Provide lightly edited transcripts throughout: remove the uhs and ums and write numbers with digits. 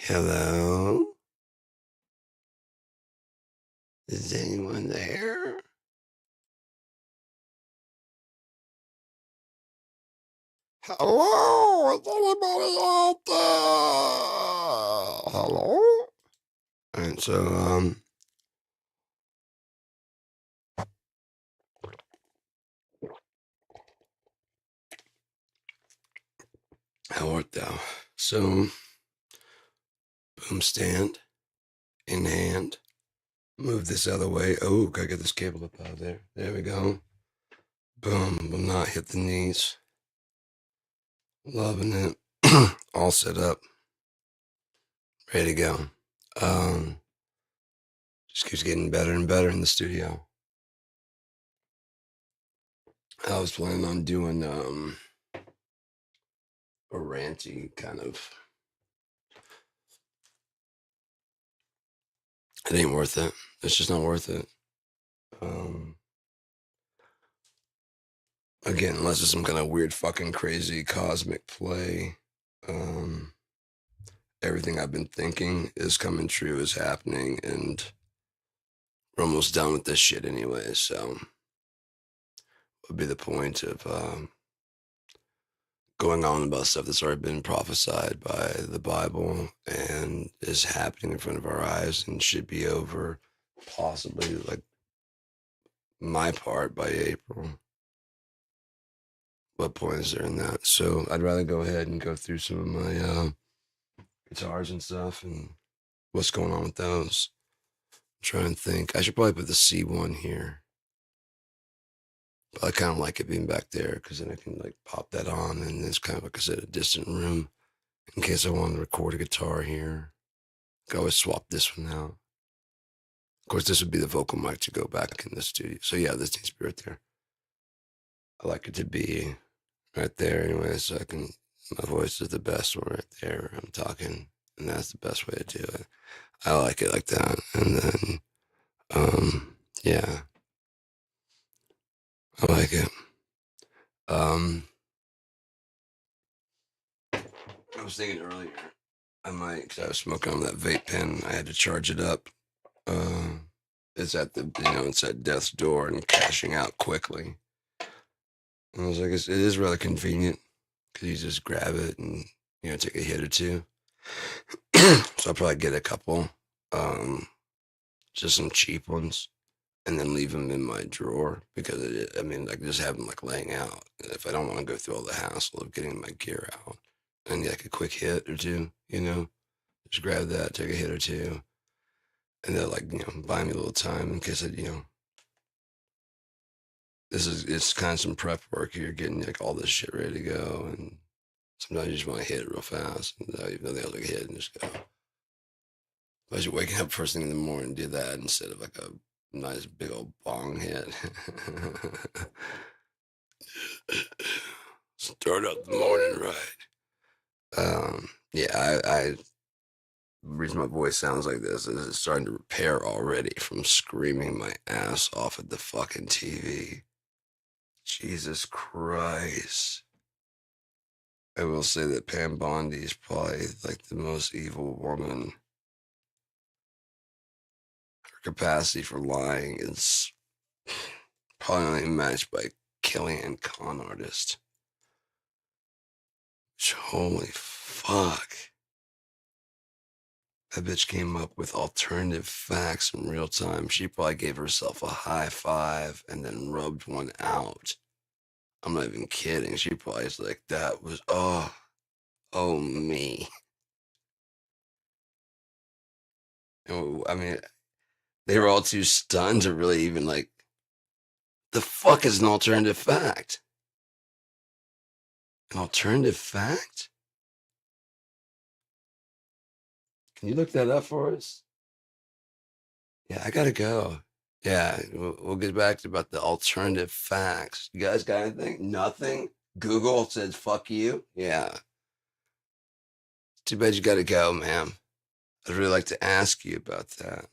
Hello? Is anyone there? Hello? Is anybody out there? Hello? And so, how art thou? So, boom stand in hand. Move this other way. Oh, gotta get this cable up out of there. There we go. Boom. Will not hit the knees. Loving it. All set up. Ready to go. Um, just keeps getting better and better in the studio. I was planning on doing a ranty kind of. It ain't worth it. It's just not worth it. Um, again, unless it's some kind of weird, fucking crazy cosmic play. Um, everything I've been thinking is coming true, is happening, and we're almost done with this shit anyway. So, what would be the point of going on about stuff that's already been prophesied by the Bible and is happening in front of our eyes and should be over, possibly like my part by April? What point is there in that? So I'd rather go ahead and go through some of my guitars and stuff and what's going on with those. Try and think. I should probably put the C1 here, but I kind of like it being back there because then I can like pop that on, and it's kind of like I said, a distant room in case I want to record a guitar here. I can always swap this one out. Of course, this would be the vocal mic to go back in the studio. So yeah, this needs to be right there. I like it to be right there anyway, so I can. My voice is the best one right there. I'm talking, and that's the best way to do it. I like it like that. And then, yeah, I like it. Um, I was thinking earlier, I might, because I was smoking on that vape pen, I had to charge it up. Uh, it's at the, it's at death's door and cashing out quickly. And I was like, it is rather convenient because you just grab it and, take a hit or two. So I'll probably get a couple, just some cheap ones, and then leave them in my drawer because like just have them like laying out. If I don't want to go through all the hassle of getting my gear out, and like a quick hit or two, just grab that, take a hit or two, and they'll like buy me a little time in case it's kind of some prep work. You're getting like all this shit ready to go, and sometimes you just want to hit it real fast, and nothing else like hit and just go. But you're waking up first thing in the morning, do that instead of like a nice big old bong hit. Start out the morning right. Yeah, the reason my voice sounds like this is it's starting to repair already from screaming my ass off at the fucking TV. Jesus Christ. I will say that Pam Bondi is probably like the most evil woman. Her capacity for lying is probably only matched by Kellyanne Con Artist. Holy fuck. That bitch came up with alternative facts in real time. She probably gave herself a high five and then rubbed one out. I'm not even kidding. She probably is like, that was, oh me. I mean, they were all too stunned to really even like, the fuck is an alternative fact? An alternative fact? Can you look that up for us? Yeah, I gotta go. Yeah, we'll get back to about the alternative facts. You guys got anything? Nothing? Google says fuck you? Yeah. Too bad you gotta go, ma'am. I'd really like to ask you about that.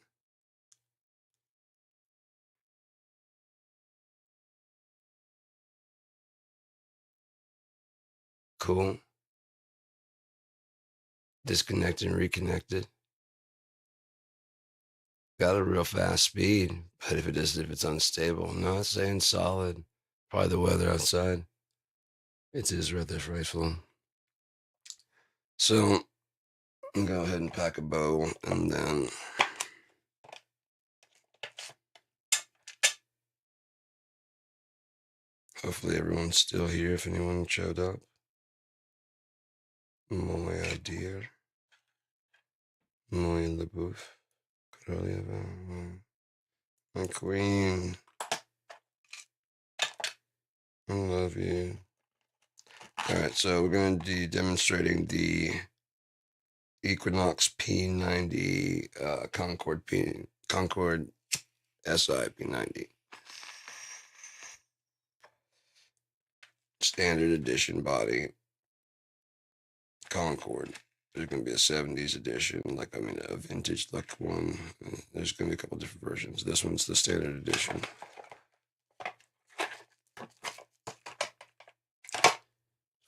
Cool. disconnected and reconnected. Got a real fast speed, but if it's unstable, no, it's staying solid. Probably the weather outside. It is rather frightful. So I'm gonna go ahead and pack a bow, and then hopefully everyone's still here if anyone showed up. Muy idea. Muy LaBeouf. My queen. I love you. Alright, so we're going to be demonstrating the Equinox P90 Concord SI P90. Standard edition body. Concord. There's going to be a 70s edition, a vintage look one. There's going to be a couple different versions. This one's the standard edition.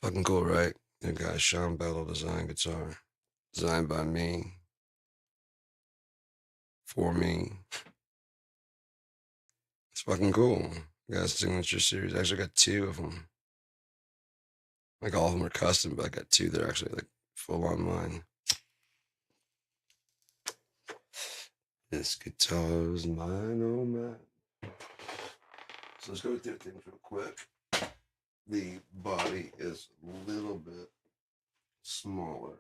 Fucking cool, right? The guy Sean Battle design guitar. Designed by me. For me. It's fucking cool. Got a signature series. I actually got two of them. Like all of them are custom, but I got two that are actually like full on mine. This guitar is mine, oh man. So let's go through things real quick. The body is a little bit smaller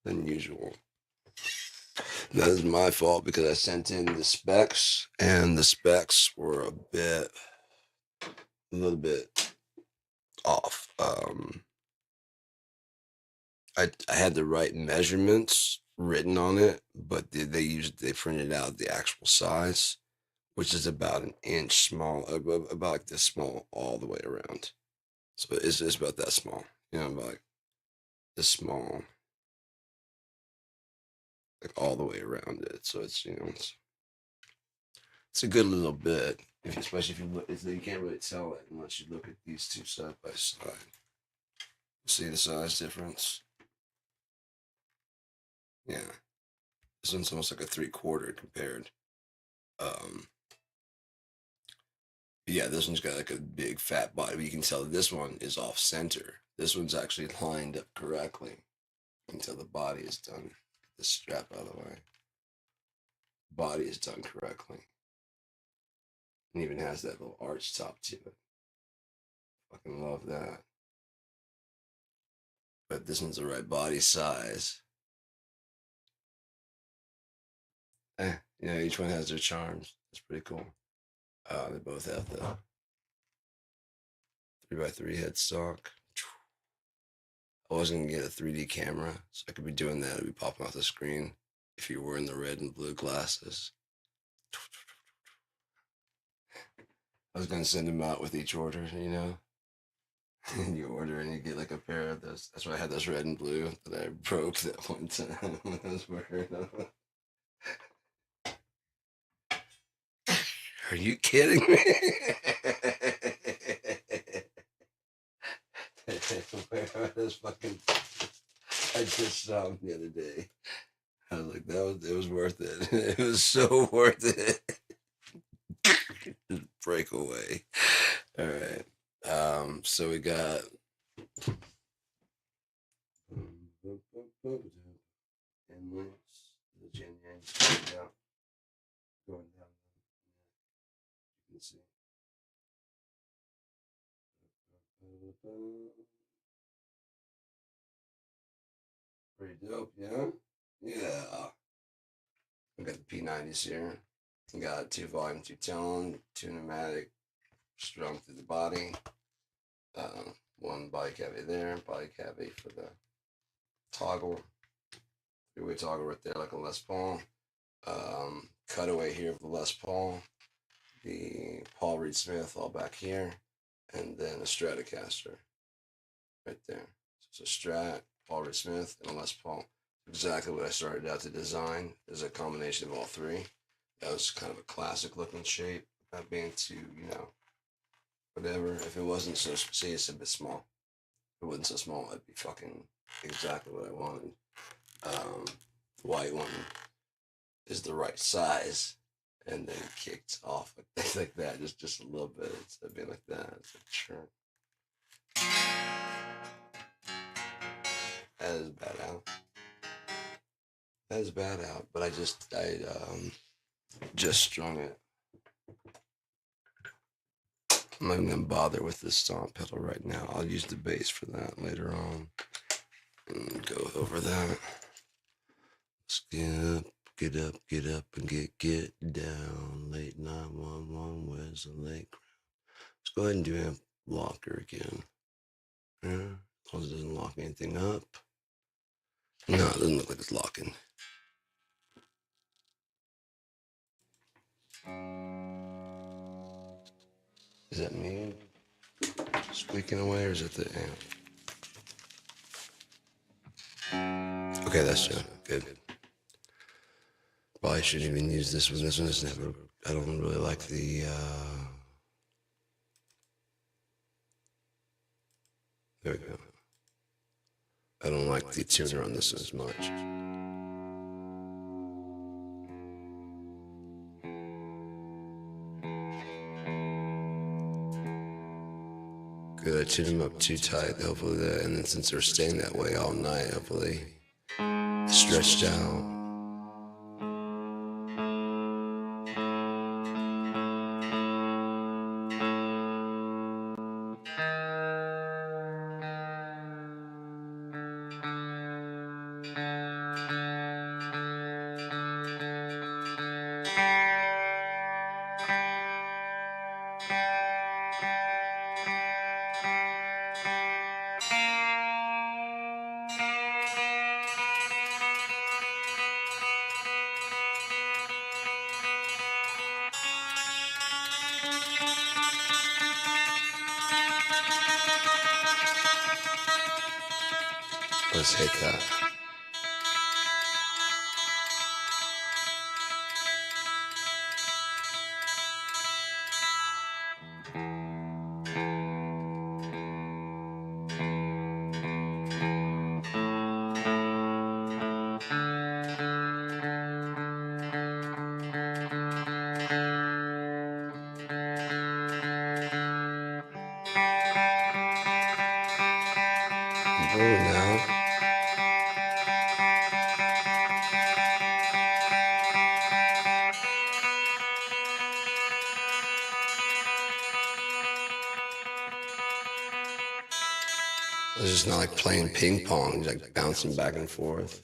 than usual. That is my fault because I sent in the specs and the specs were a little bit off. I had the right measurements written on it, but they printed out the actual size, which is about an inch small, about like this small all the way around. So it's about that small, about like this small, like all the way around it. So it's it's a good little bit, especially if you look. You can't really tell it unless you look at these two side by side. See the size difference? Yeah, this one's almost like a 3/4 compared. Yeah, this one's got like a big fat body, but you can tell this one is off center. This one's actually lined up correctly. You can tell the body is done. Get this strap out of the way. Body is done correctly. And even has that little arch top to it. Fucking love that. But this one's the right body size. Each one has their charms. That's pretty cool. They both have the 3x3 headstock. I was gonna get a 3D camera, so I could be doing that. It'd be popping off the screen if you're wearing the red and blue glasses. I was gonna send them out with each order, and you order and you get like a pair of those. That's why I had those red and blue that I broke that one time when I was wearing them. Are you kidding me? Where are those fucking? I just saw them the other day. I was like, it was worth it. It was so worth it. Break away. All right. So we got inlets, the Yin Yang going down. You can see. Pretty dope, yeah? Yeah. We got the P90s here. We got 2 volume, 2 tone, 2 pneumatic strung through the body. One body cavity there, body cavity for the toggle. 3-way toggle right there, like a Les Paul. Cutaway here of the Les Paul. The Paul Reed Smith all back here. And then a Stratocaster right there. So it's a Strat, Paul Reed Smith, and a Les Paul. Exactly what I started out to design is a combination of all three. That was kind of a classic looking shape. Not being too, whatever. If it wasn't so, say it's a bit small. If it wasn't so small, it'd be fucking exactly what I wanted. white one is the right size, and then kicked off like that, just a little bit. It's a bit like that. It's a churn. That is bad out. That is bad out. But I just strung it. I'm not even gonna bother with this stomp pedal right now. I'll use the bass for that later on and go over that. Let's get up, and get down. Late 911, where's the lake? Let's go ahead and do amp locker again. Yeah, as long as it doesn't lock anything up. No, it doesn't look like it's locking. Is that me squeaking away, or is it the amp? Okay, that's good. Probably shouldn't even use this one. This one is never. I don't really like the. There we go. I don't like the tuner on this as much. Good, I tuned them up too tight. Hopefully that, and then since they're staying that way all night, hopefully stretched out. Let's hit that. Oh, now. It's just not like playing ping pong, like bouncing back and forth.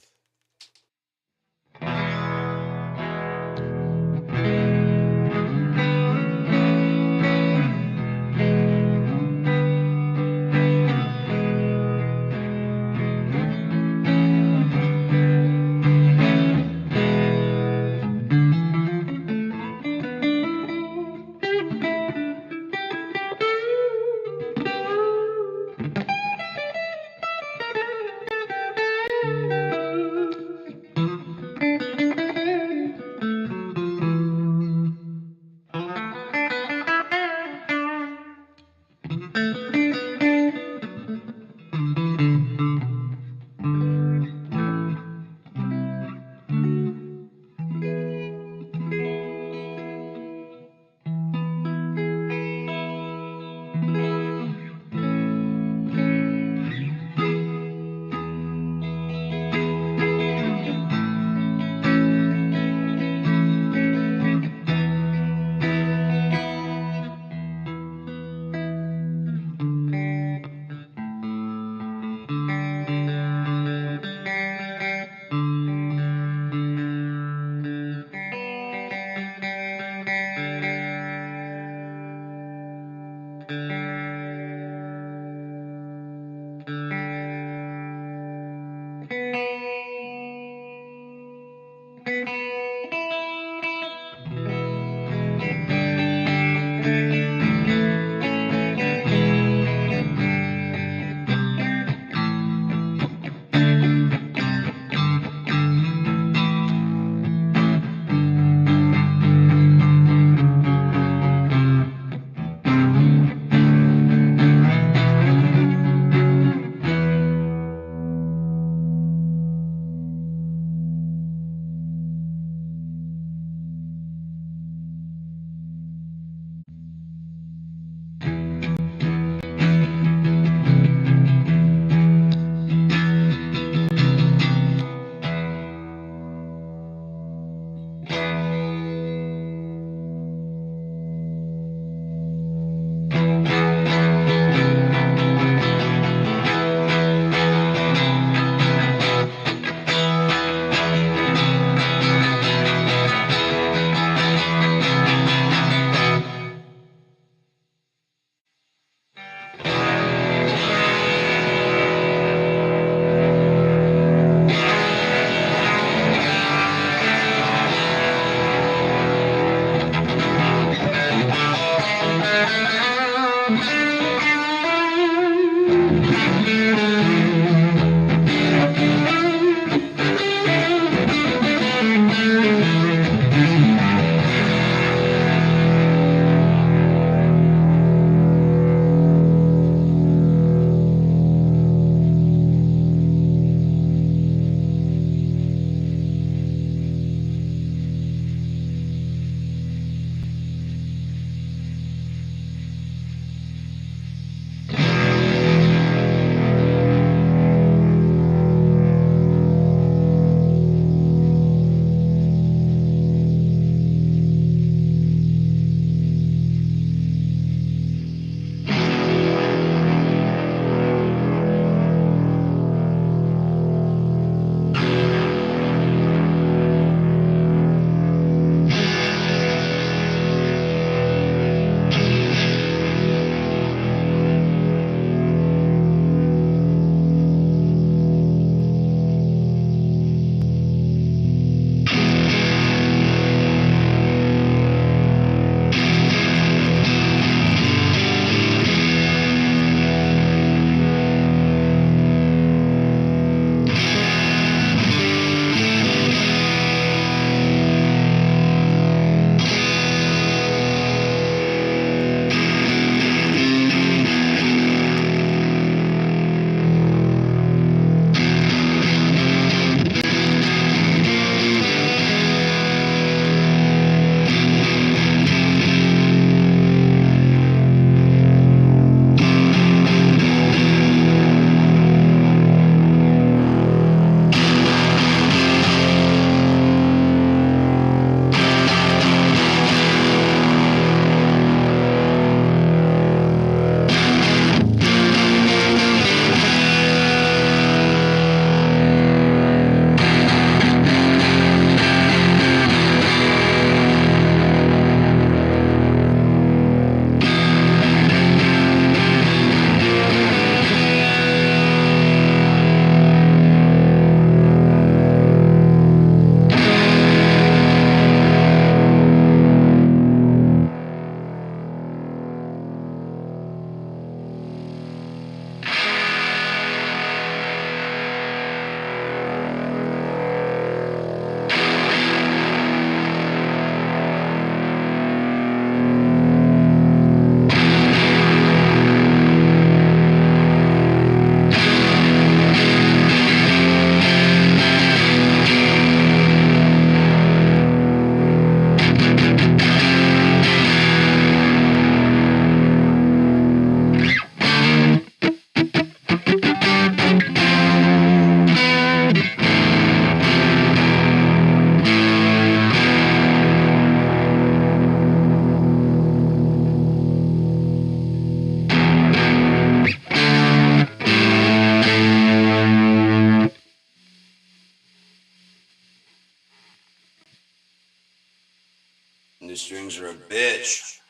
strings are a bitch.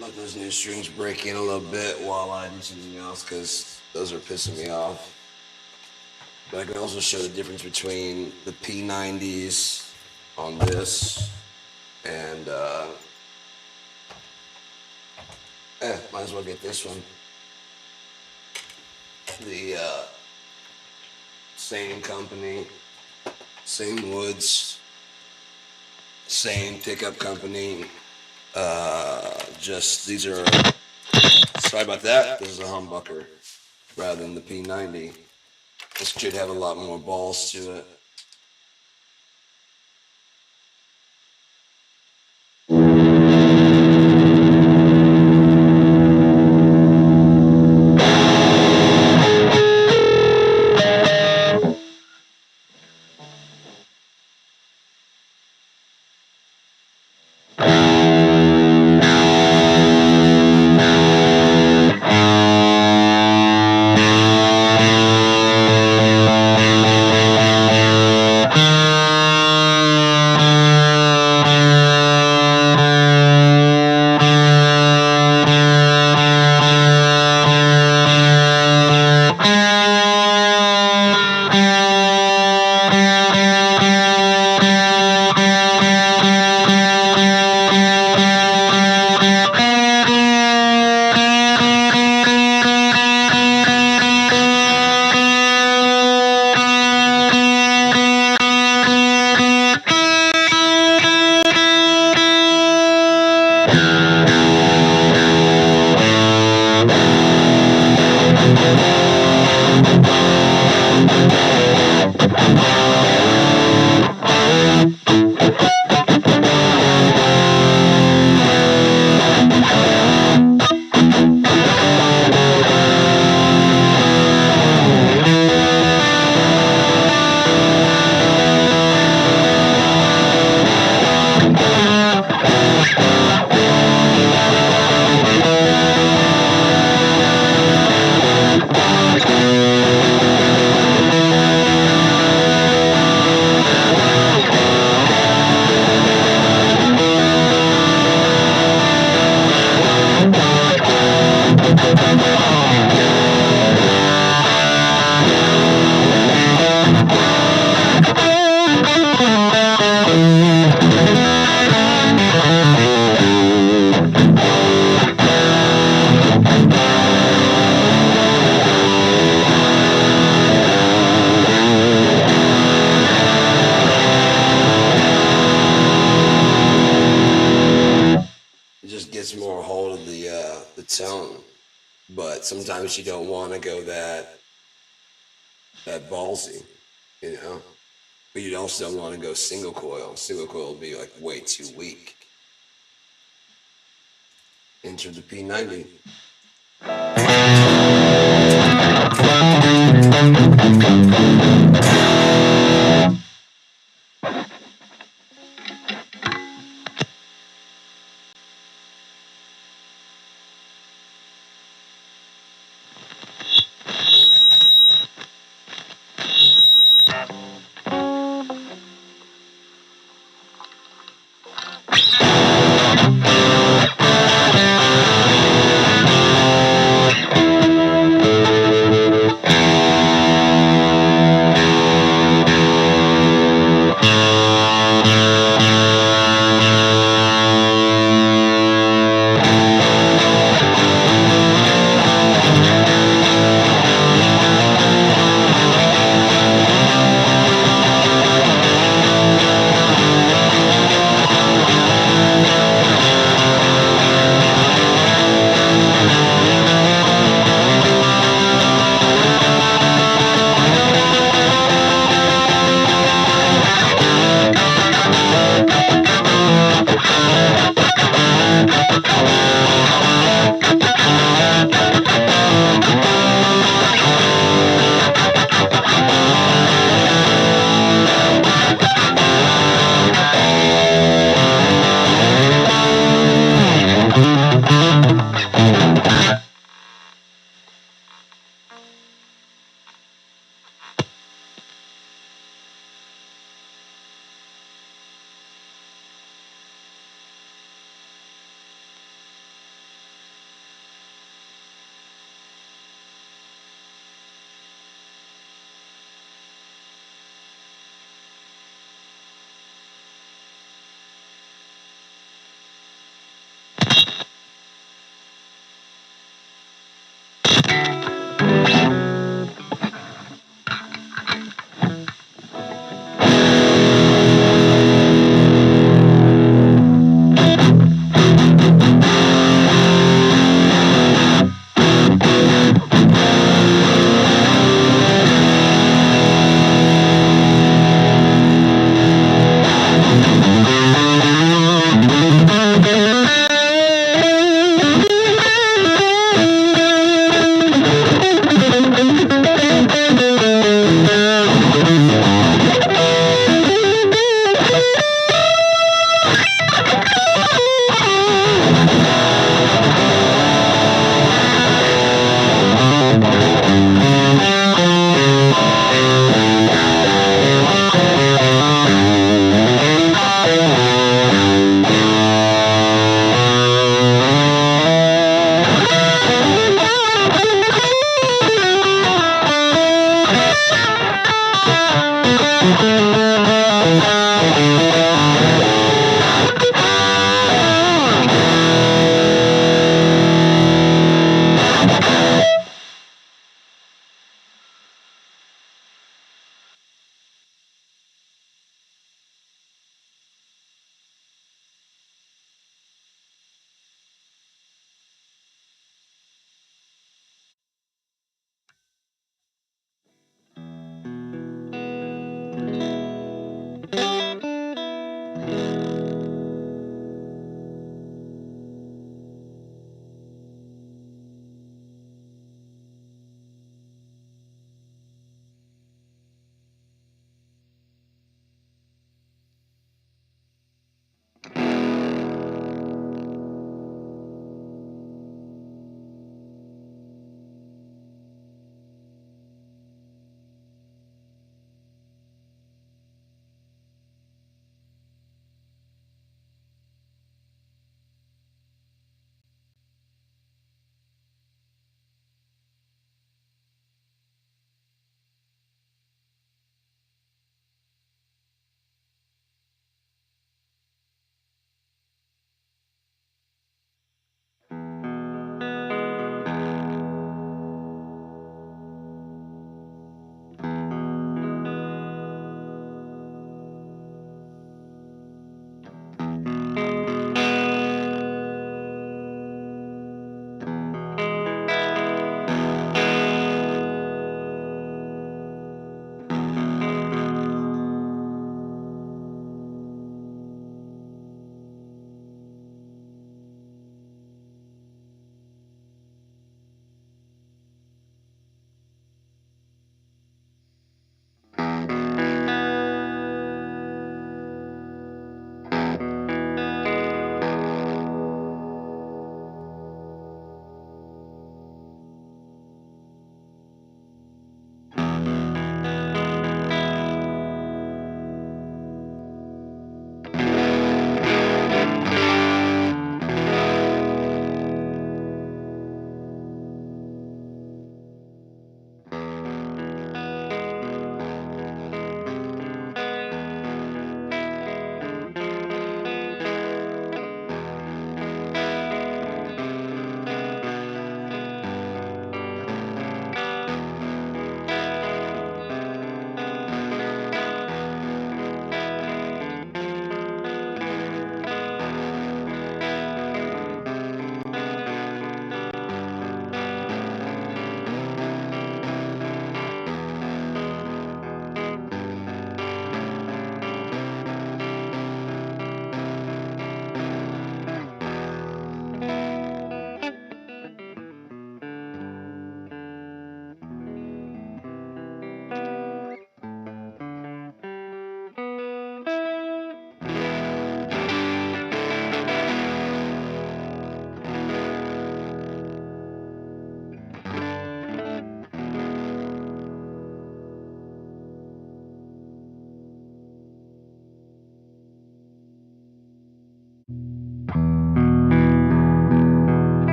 Let those new strings break in a little bit while I do something else, because those are pissing me off. But I can also show the difference between the P90s on this and might as well get this one. The same company, same woods, same pickup company. Just these are. Sorry about that. This is a humbucker rather than the P90. This should have a lot more balls to it. that ballsy, you know. But you'd also want to go single coil. Single coil would be like way too weak. Enter the P90.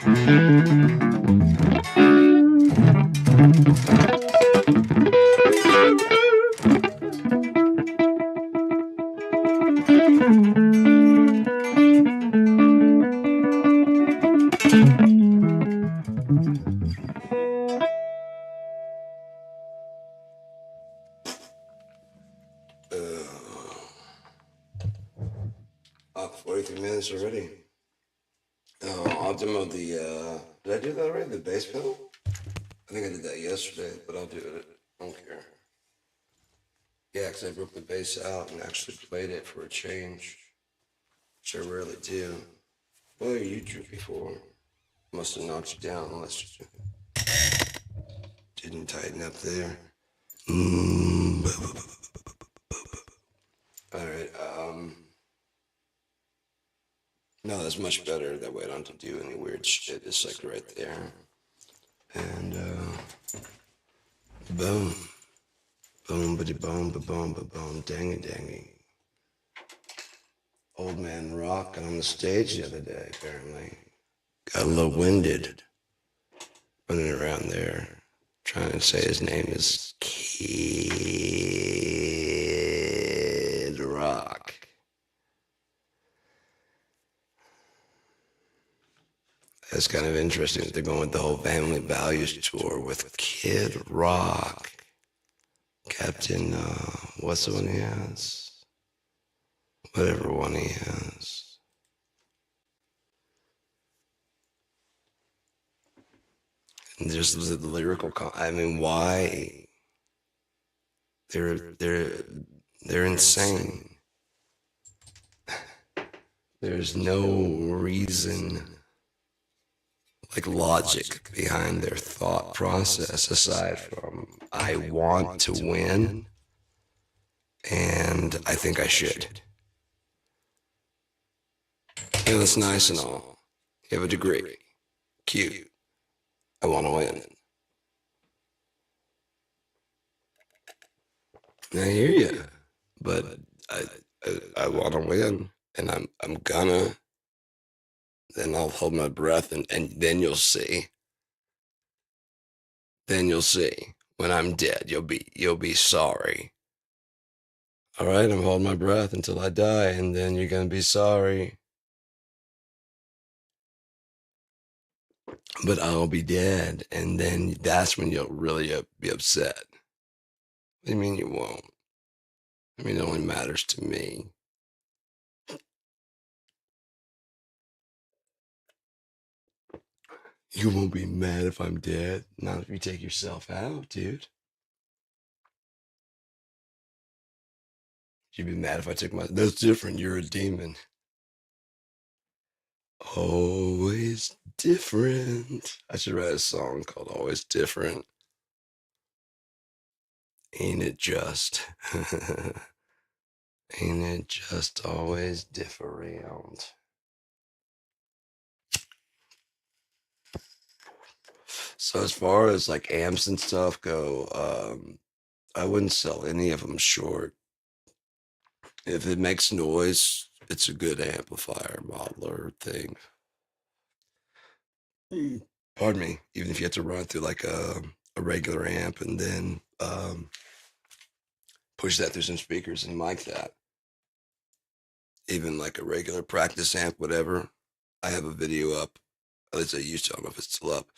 Up 43 minutes already. I'll demo the, did I do that already? The bass pedal? I think I did that yesterday, but I'll do it. I don't care. Yeah, because I broke the bass out and actually played it for a change, which I rarely do. What are you droopy for? Must have knocked you down unless you didn't tighten up there. All right. No, that's much better. That way I don't have to do any weird shit. It's like right there. And, boom. Boom, bitty boom, ba boom, ba boom, dangy dangy. Old man rock on the stage the other day, apparently. Got a little winded. Running around there, trying to say his name is Kid Rock. That's kind of interesting that they're going with the whole Family Values tour with Kid Rock. Captain, what's the one he has? Whatever one he has. And there's the lyrical, I mean, why? They're insane. There's no reason, like logic behind their thought process aside from I want to win and I think I should. Yeah, that's nice and all. You have a degree. Cute. I want to win. I hear you, but I want to win, and I'm gonna. Then I'll hold my breath, and then you'll see. Then you'll see. When I'm dead, you'll be sorry. All right, I'm holding my breath until I die, and then you're gonna be sorry. But I'll be dead, and then that's when you'll really be upset. What do you mean you won't? I mean, it only matters to me. You won't be mad if I'm dead. Not if you take yourself out, dude. You'd be mad if I took my. That's different. You're a demon. Always different. I should write a song called Always Different. Ain't it just? Ain't it just always different? So as far as like amps and stuff go, I wouldn't sell any of them short. If it makes noise, it's a good amplifier modeler thing. Pardon me. Even if you have to run through like a regular amp and then push that through some speakers and mic that. Even like a regular practice amp, whatever. I have a video up. At least I used to. I don't know if it's still up.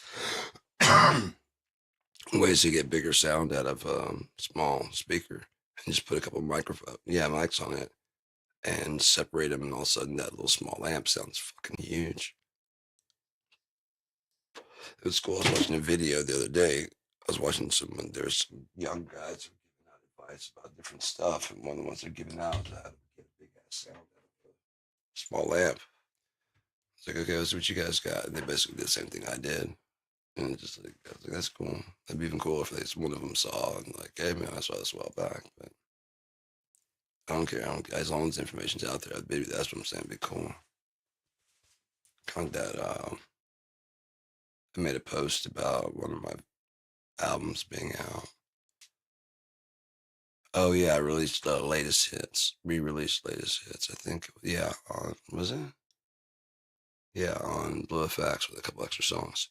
Ways to get bigger sound out of small speaker and just put a couple mics on it and separate them, and all of a sudden that little small amp sounds fucking huge. It was cool. I was watching a video the other day. I was watching there's some young guys who are giving out advice about different stuff, and one of the ones they're giving out is how to get a big ass sound out of a small amp. It's like, okay, that's what you guys got. And they basically did the same thing I did. And it's just like, I was like, that's cool. That'd be even cooler if one of them saw and like, hey man, I saw this a while back. But I don't care. As long as the information's out there, maybe that's what I'm saying. It'd be cool. Kind of that. I made a post about one of my albums being out. Oh yeah, I released latest hits. Re-released latest hits. I think. Yeah. Was it? Yeah, on Blue FX with a couple extra songs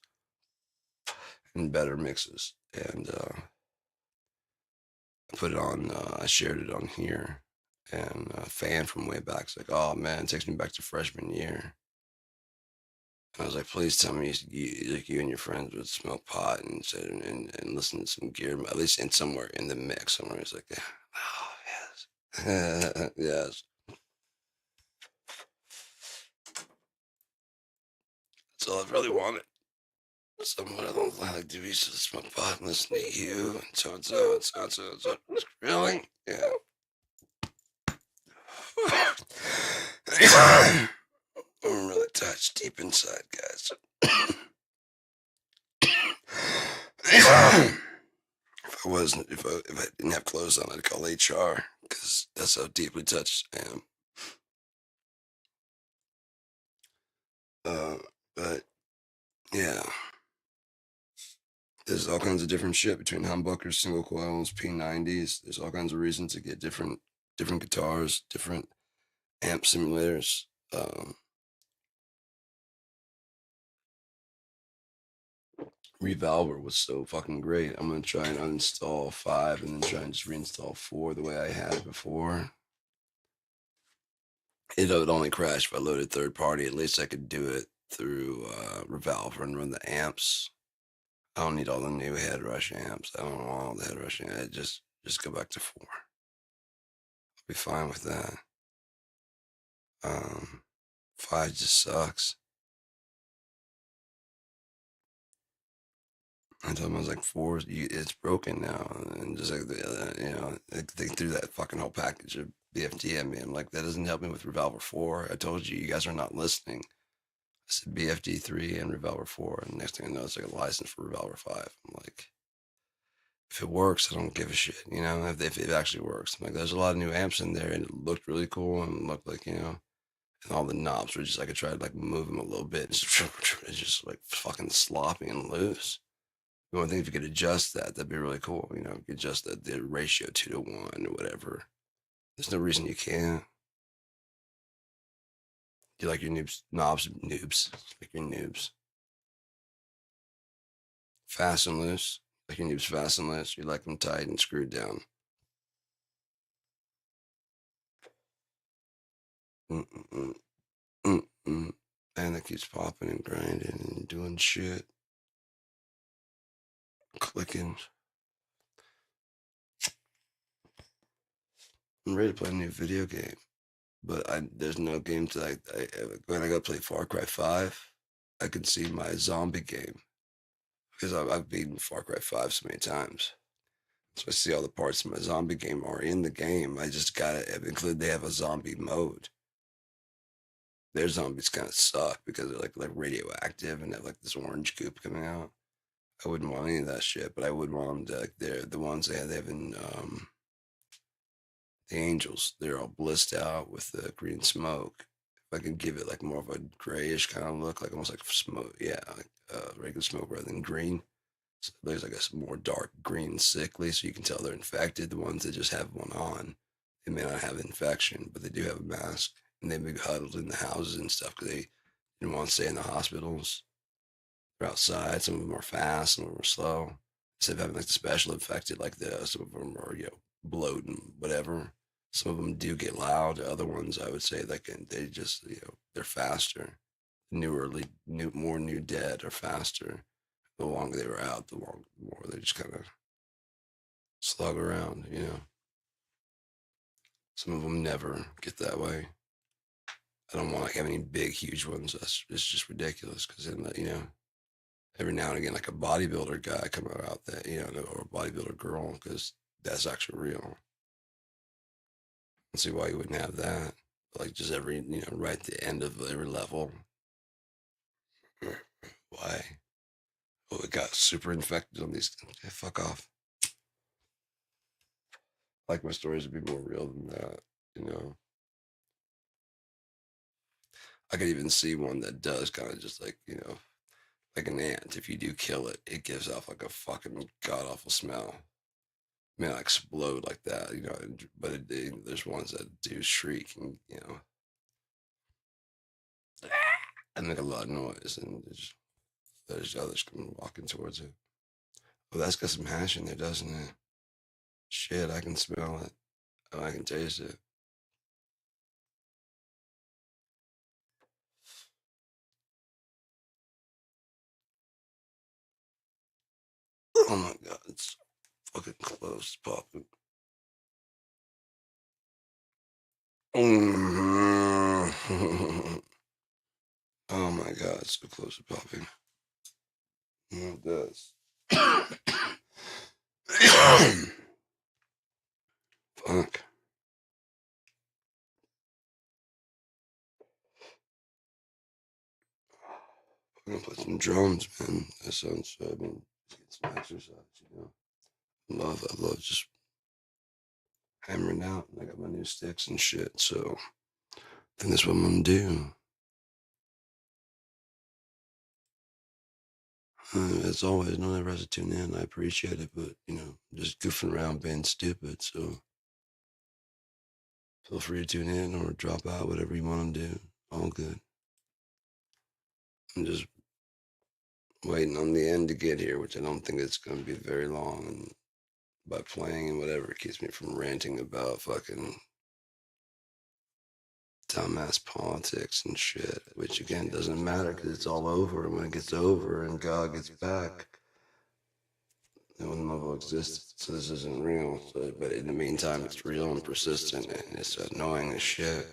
and better mixes. And I put it on. I shared it on here, and a fan from way back is like, "Oh man, it takes me back to freshman year." I was like, please tell me like you and your friends would smoke pot and and listen to some gear, at least in somewhere in the mix somewhere. It's like, yeah. Oh yes, yes. That's all I really wanted. Someone I don't like to be to smoke pot and listen to you and so and so and so and so and so. Really? Yeah. I'm really touched deep inside, guys. If I didn't have clothes on, I'd call HR because that's how deeply touched I am. Uh, but yeah, there's all kinds of different shit between humbuckers, single coils, P90s. There's all kinds of reasons to get different guitars, different amp simulators. Revolver was so fucking great. I'm gonna try and uninstall 5 and then try and just reinstall 4 the way I had it before. It would only crash if I loaded third party. At least I could do it through Revolver and run the amps. I don't need all the new head rush amps. I don't want all the head rush amps. Just go back to 4. I'll be fine with that. 5 just sucks. I told him I was like 4. It's broken now, and just like they threw that fucking whole package of BFD at me. I'm like, that doesn't help me with Revolver 4. I told you, you guys are not listening. I said BFD 3 and Revolver 4, and next thing I know, it's like a license for Revolver 5. I'm like, if it works, I don't give a shit. If it actually works, I'm like, there's a lot of new amps in there, and it looked really cool, and looked like and all the knobs were just like I tried to like move them a little bit, it's just like fucking sloppy and loose. The one thing, if you could adjust that, that'd be really cool. You could adjust the ratio 2-to-1 or whatever. There's no reason you can't. You like your noobs, like your noobs, fast and loose. Like your noobs fast and loose. You like them tight and screwed down. Mm-mm-mm. Mm-mm. And that keeps popping and grinding and doing shit, clicking. I'm ready to play a new video game, but there's no games that when I go play Far Cry 5, I can see my zombie game because I've beaten Far Cry 5 so many times. So I see all the parts of my zombie game are in the game. I just gotta include. They have a zombie mode. Their zombies kind of suck because they're like radioactive and have like this orange goop coming out. I wouldn't want any of that shit, but I would want them to like they're the ones they have in the Angels. They're all blissed out with the green smoke. If I could give it like more of a grayish kind of look, like almost like smoke, yeah, like regular smoke rather than green. So there's like a more dark green sickly, so you can tell they're infected. The ones that just have one on, they may not have infection, but they do have a mask, and they've been huddled in the houses and stuff because they didn't want to stay in the hospitals. They're outside. Some of them are fast, some of them are slow. Instead of having like the special infected, like some of them are bloat and whatever. Some of them do get loud. Other ones, I would say, they just they're faster. More new dead are faster. The longer they were out, the more they just kind of slug around. Some of them never get that way. I don't want to have any big, huge ones. It's just ridiculous because then, every now and again, like a bodybuilder guy come out that, or a bodybuilder girl, because that's actually real. I see why you wouldn't have that. Like just every, right at the end of every level. Why? Oh, it got super infected on these. Okay, fuck off. Like my stories would be more real than that. I could even see one that does kind of just like an ant. If you do kill it, it gives off like a fucking god awful smell. It may not explode like that. But there's ones that do shriek and. I make a lot of noise, and there's others coming walking towards it. Oh, that's got some hash in there, doesn't it? Shit, I can smell it. Oh, I can taste it. Oh my god, it's fucking close, popping. Oh my god, it's so close to popping. Oh, it does. Fuck. I'm gonna play some drums, man. That sounds. I mean, get some exercise. I love just hammering out. And I got my new sticks and shit. So I think that's what I'm gonna do. As always, no one ever has to tune in. I appreciate it, but just goofing around, being stupid. So feel free to tune in or drop out, whatever you want to do. All good. I'm just waiting on the end to get here, which I don't think it's going to be very long. And by playing and whatever, it keeps me from ranting about fucking dumbass politics and shit, which again doesn't matter because it's all over. And when it gets over and God gets back, no one will exist. So this isn't real. So, but in the meantime, it's real and persistent, and it's annoying as shit.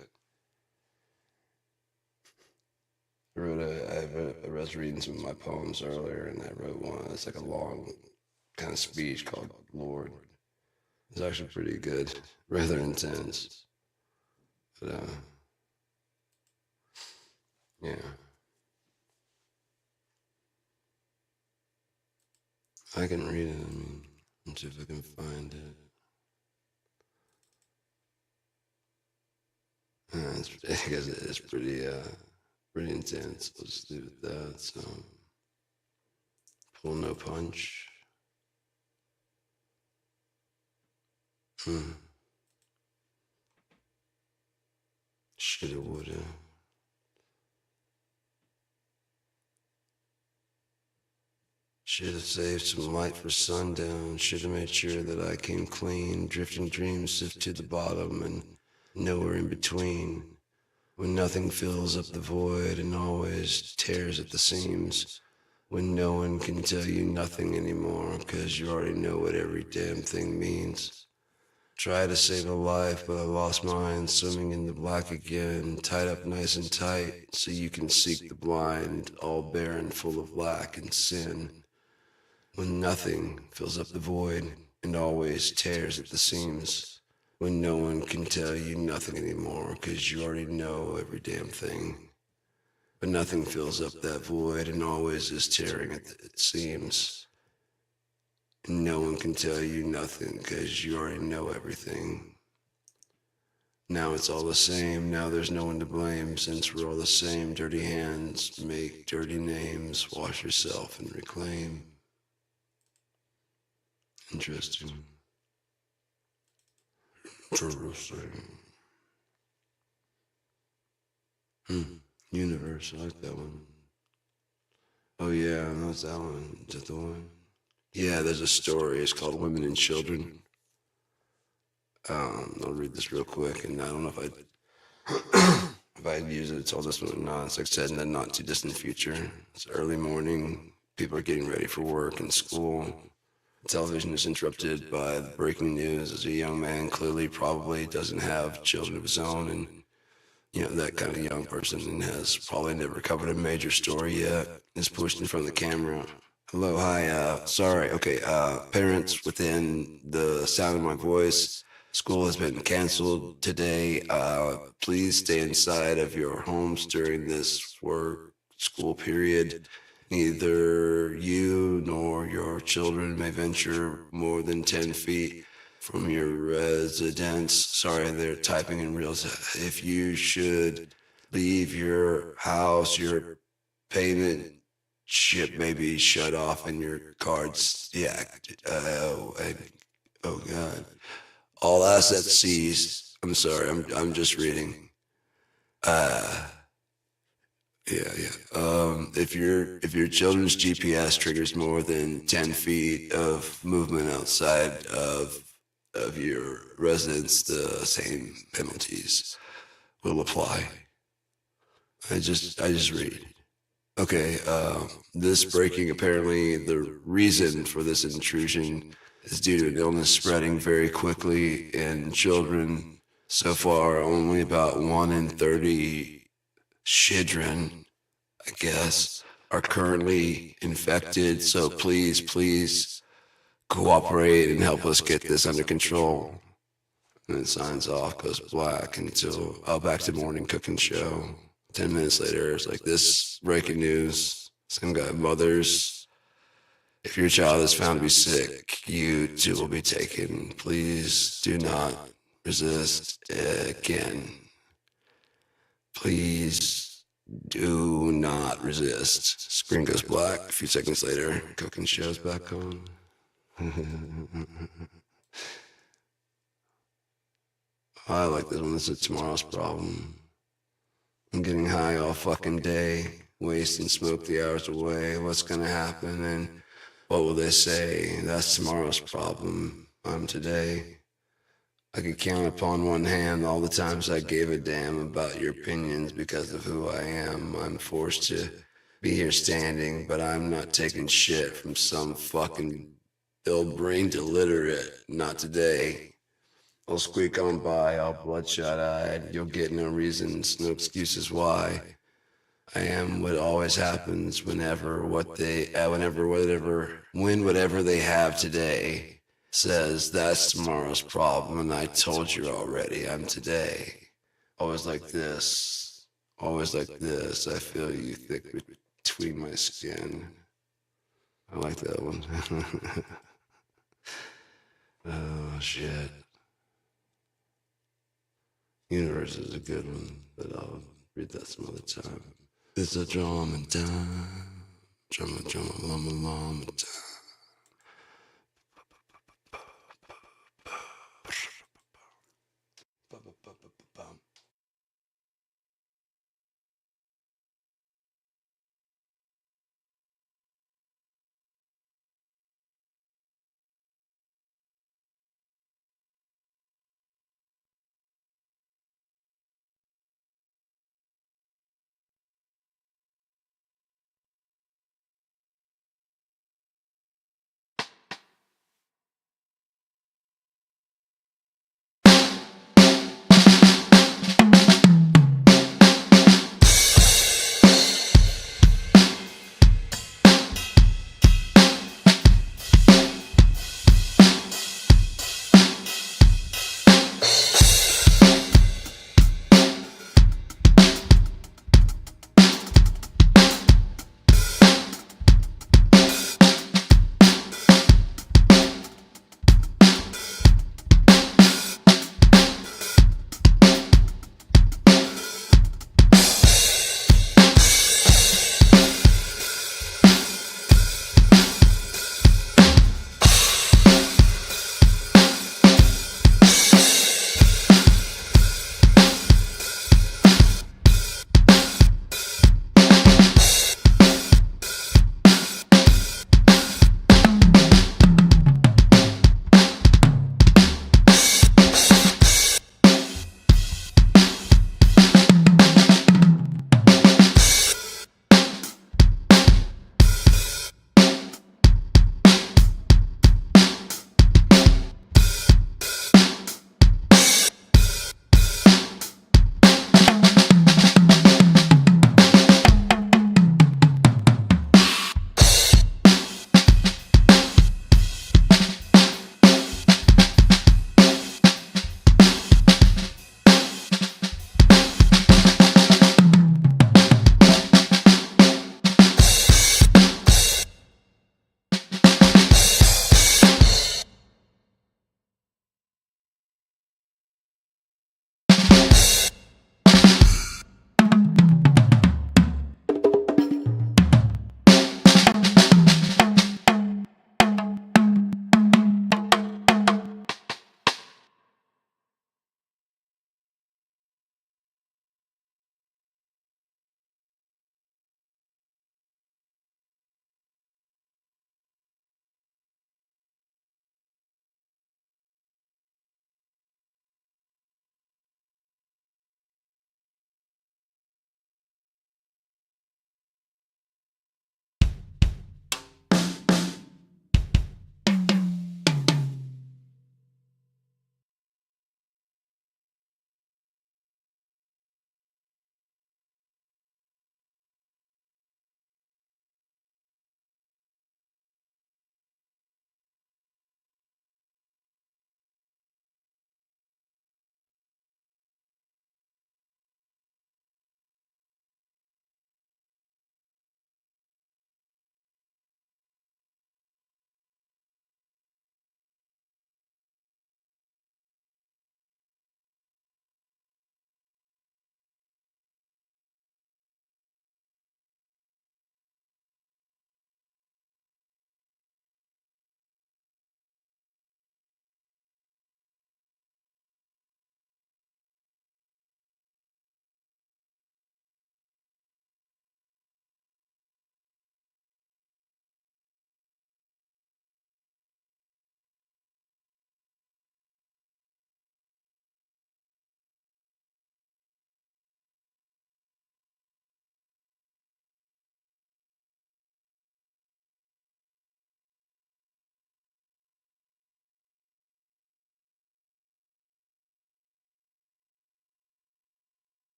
I was reading some of my poems earlier, and I wrote one. It's like a long kind of speech called Lord. It's actually pretty good, rather intense. But yeah. I can read it. I mean, let's see if I can find it. I guess it's pretty intense. Let's do that. So, pull no punch. Shoulda, woulda. Should have saved some light for sundown. Should have made sure that I came clean. Drifting dreams sift to the bottom and nowhere in between. When nothing fills up the void and always tears at the seams. When no one can tell you nothing anymore, 'cause you already know what every damn thing means. Try to save a life, but I lost mine, swimming in the black again, tied up nice and tight, so you can seek the blind, all barren, full of lack and sin. When nothing fills up the void and always tears at the seams. When no one can tell you nothing anymore, 'cause you already know every damn thing. But nothing fills up that void and always is tearing at the seams. And no one can tell you nothing, 'cause you already know everything. Now it's all the same, now there's no one to blame, since we're all the same. Dirty hands make dirty names, wash yourself and reclaim. Interesting. Interesting. Universe, I like that one. Oh yeah, that's that one. Is that the one? Yeah, there's a story. It's called Women and Children. I'll read this real quick, and I don't know if I'd use it. Told this one or not. It's like said in the not too distant future. It's early morning. People are getting ready for work and school. Television is interrupted by the breaking news as a young man clearly probably doesn't have children of his own, and that kind of young person and has probably never covered a major story yet is pushed in front of the camera. Hello, hi, sorry, okay, parents within the sound of my voice, school has been canceled today. Please stay inside of your homes during this work school period. Neither you nor your children may venture more than 10 feet from your residence. Sorry, they're typing in real. If you should leave your house, your payment ship may be shut off and your cards, oh God. All assets seized. I'm sorry, I'm just reading. Yeah, yeah. If your children's GPS triggers more than 10 feet of movement outside of your residence, the same penalties will apply. I just read. Okay, this breaking, apparently the reason for this intrusion is due to an illness spreading very quickly in children. So far, only about 1 in 30 children, I guess, are currently infected. So please cooperate and help us get this under control. And then signs off, goes black until back to morning cooking show. 10 minutes later, it's like this breaking news. Same guy, mothers. If your child is found to be sick, you too will be taken. Please do not resist again. Please do not resist. Screen goes black. A few seconds later, cooking show's back on. I like this one. This is tomorrow's problem. I'm getting high all fucking day, wasting smoke the hours away. What's gonna happen and what will they say? That's tomorrow's problem. I'm today. I could count upon one hand all the times I gave a damn about your opinions because of who I am. I'm forced to be here standing, but I'm not taking shit from some fucking ill-brained illiterate. Not today. I'll squeak on by, all bloodshot-eyed. You'll get no reasons, no excuses why. I am what always happens when whatever they have today says that's tomorrow's problem, and I told you already, I'm today. Always like this, always like this. I feel you thick between my skin. I like that one. Oh shit. Universe is a good one, but I'll read that some other time. It's a drama time. Drama, llama time.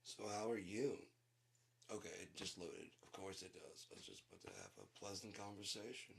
So how are you? Okay, it just loaded. Of course it does. I was just about to have a pleasant conversation.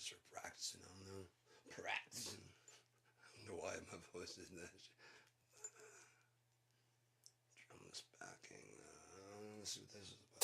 just for practicing. I don't know. Practicing. I don't know why my voice is that. Drumless backing. Let's see what this is about.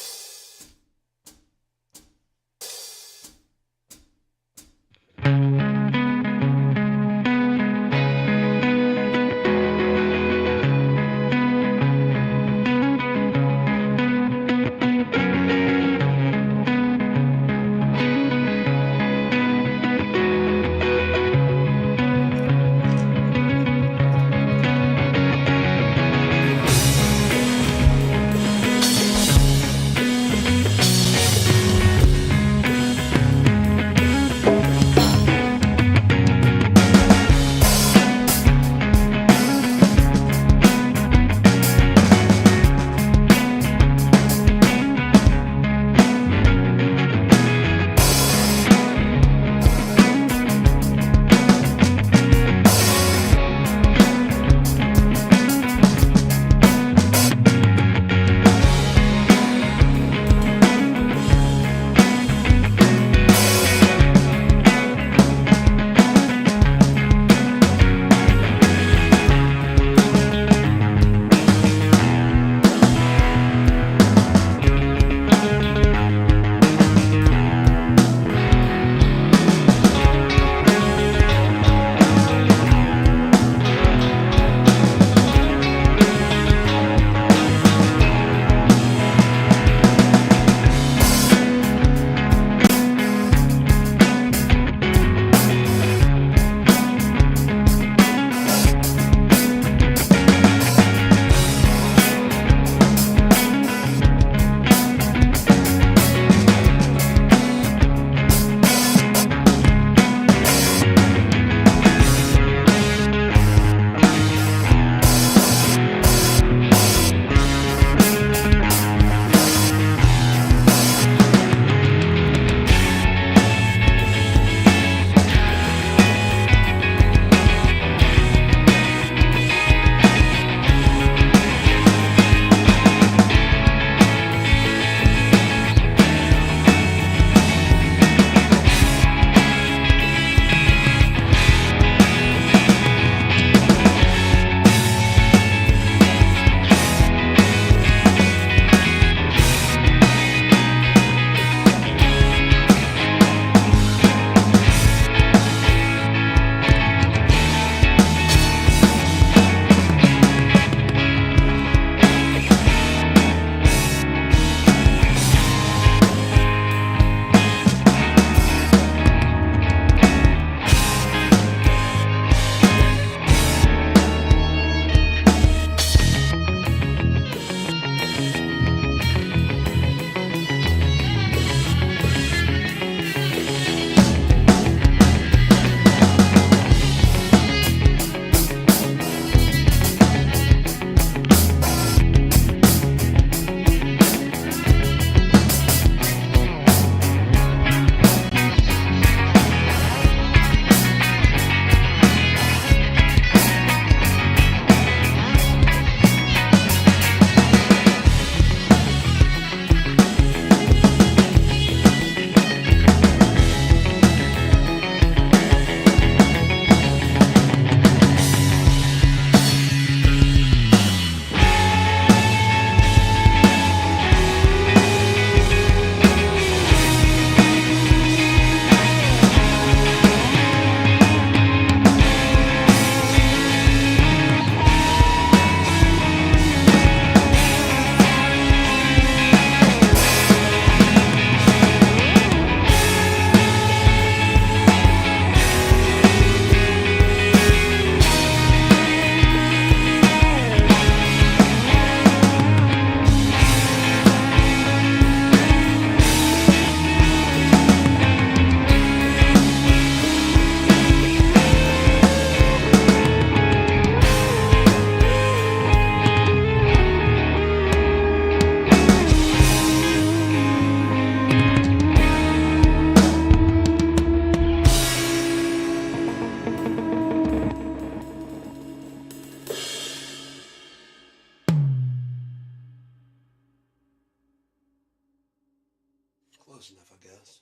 Close enough, I guess.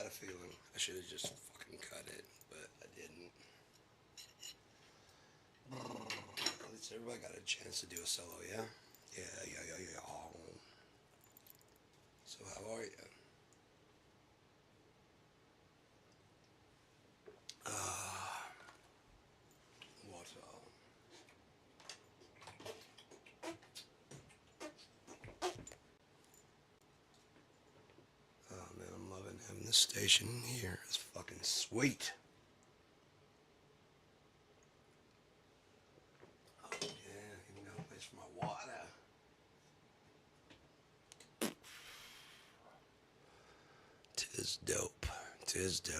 a feeling. I should have just fucking cut it, but I didn't. At least everybody got a chance to do a solo, yeah? Yeah. So how are you? What, oh man, I'm loving having this station here. It's fucking sweet. Oh yeah, even got a place for my water. Tis dope. Tis dope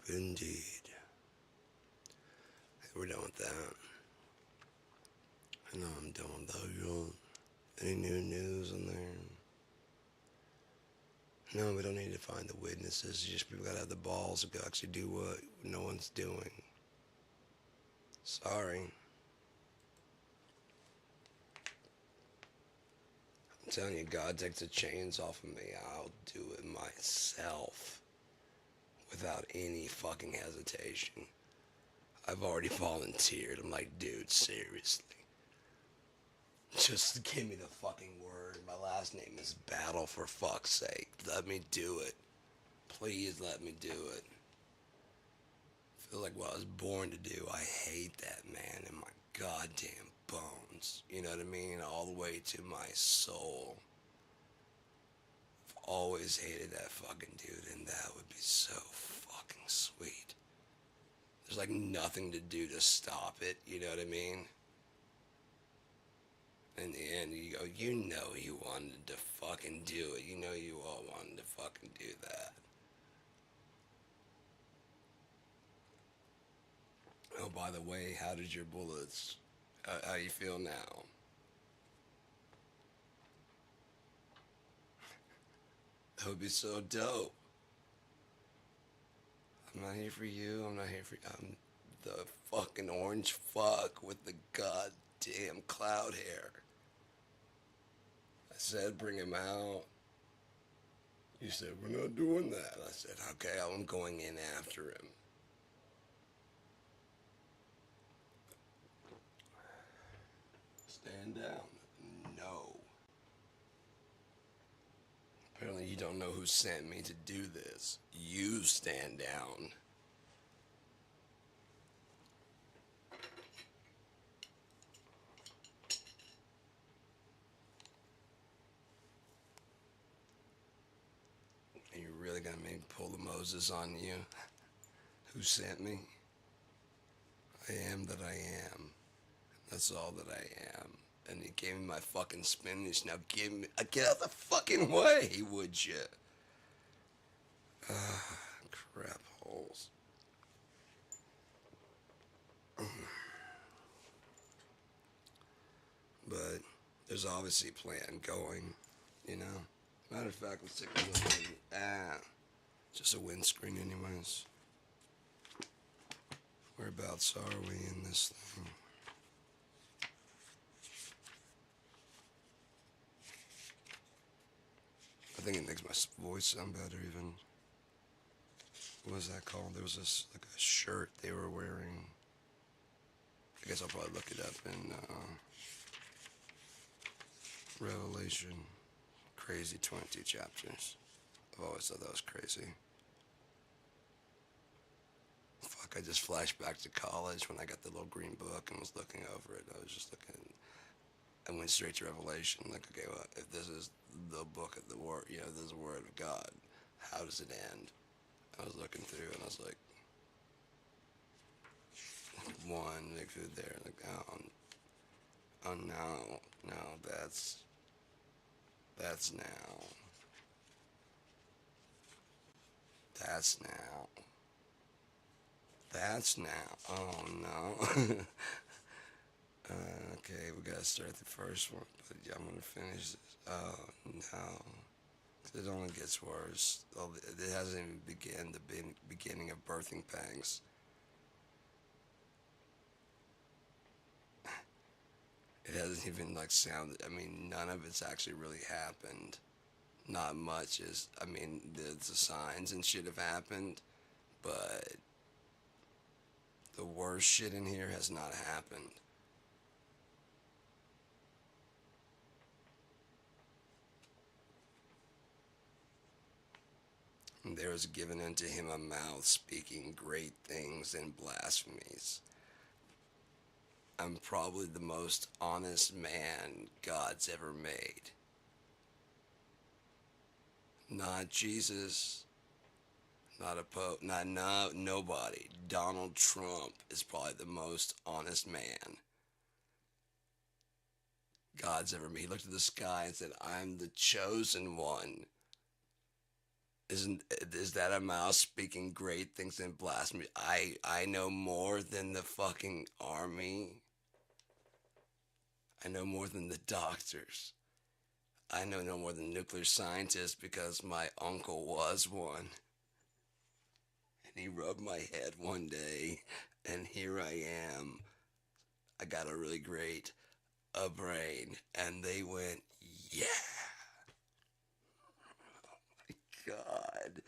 indeed. Hey, we're done with that. I know I'm done with those. Any new news in there? No, we don't need to find the witnesses. Just people gotta have the balls to actually do what no one's doing. Sorry. I'm telling you, God takes the chains off of me. I'll do it myself without any fucking hesitation. I've already volunteered. I'm like, dude, seriously. Just give me the fucking word. My last name is Battle, for fuck's sake. Let me do it. Please let me do it. I feel like what I was born to do. I hate that man in my goddamn bones. You know what I mean? All the way to my soul. I've always hated that fucking dude, and that would be so fucking sweet. There's like nothing to do to stop it. You know what I mean? In the end, you go, you know you wanted to fucking do it. You know you all wanted to fucking do that. Oh, by the way, how did your bullets, how you feel now? That would be so dope. I'm not here for you. I'm not here for you. I'm the fucking orange fuck with the goddamn cloud hair. I said bring him out. You said we're not doing that. I said, okay, I'm going in after him. Stand down. No. Apparently you don't know who sent me to do this. You stand down. Are you really gonna make me pull the Moses on you? Who sent me? I am that I am. That's all that I am. And he gave me my fucking spinach. Now give me. Get out the fucking way, would you? Crap holes. But there's obviously a plan going, you know? Matter of fact, let's take a look at just a windscreen anyways. Whereabouts are we in this thing? I think it makes my voice sound better even. What was that called? There was this, like a shirt they were wearing. I guess I'll probably look it up in Revelation. Crazy 20 chapters. I've always thought that was crazy. Fuck, I just flashed back to college when I got the little green book and was looking over it. I was just looking. I went straight to Revelation. Like, okay, well, if this is the book of the word, you know, this is the word of God, how does it end? I was looking through and I was like, one, like through there, like, oh no, that's now. That's now. That's now. Oh no. Okay, we gotta start the first one, but yeah, I'm gonna finish this. Oh no. It only gets worse. It hasn't even begun the beginning of birthing pangs. It hasn't even like sounded. I mean, none of it's actually really happened. Not much is, I mean, the signs and shit have happened, but the worst shit in here has not happened. And there was given unto him a mouth speaking great things and blasphemies. I'm probably the most honest man God's ever made. Not Jesus, not a pope, nobody. Donald Trump is probably the most honest man God's ever made. He looked at the sky and said, "I'm the chosen one." Is that a mouse speaking great things and blasphemy? I know more than the fucking army. I know more than the doctors. I know no more than nuclear scientists because my uncle was one. And he rubbed my head one day, and here I am. I got a really great brain, and they went, yeah. God,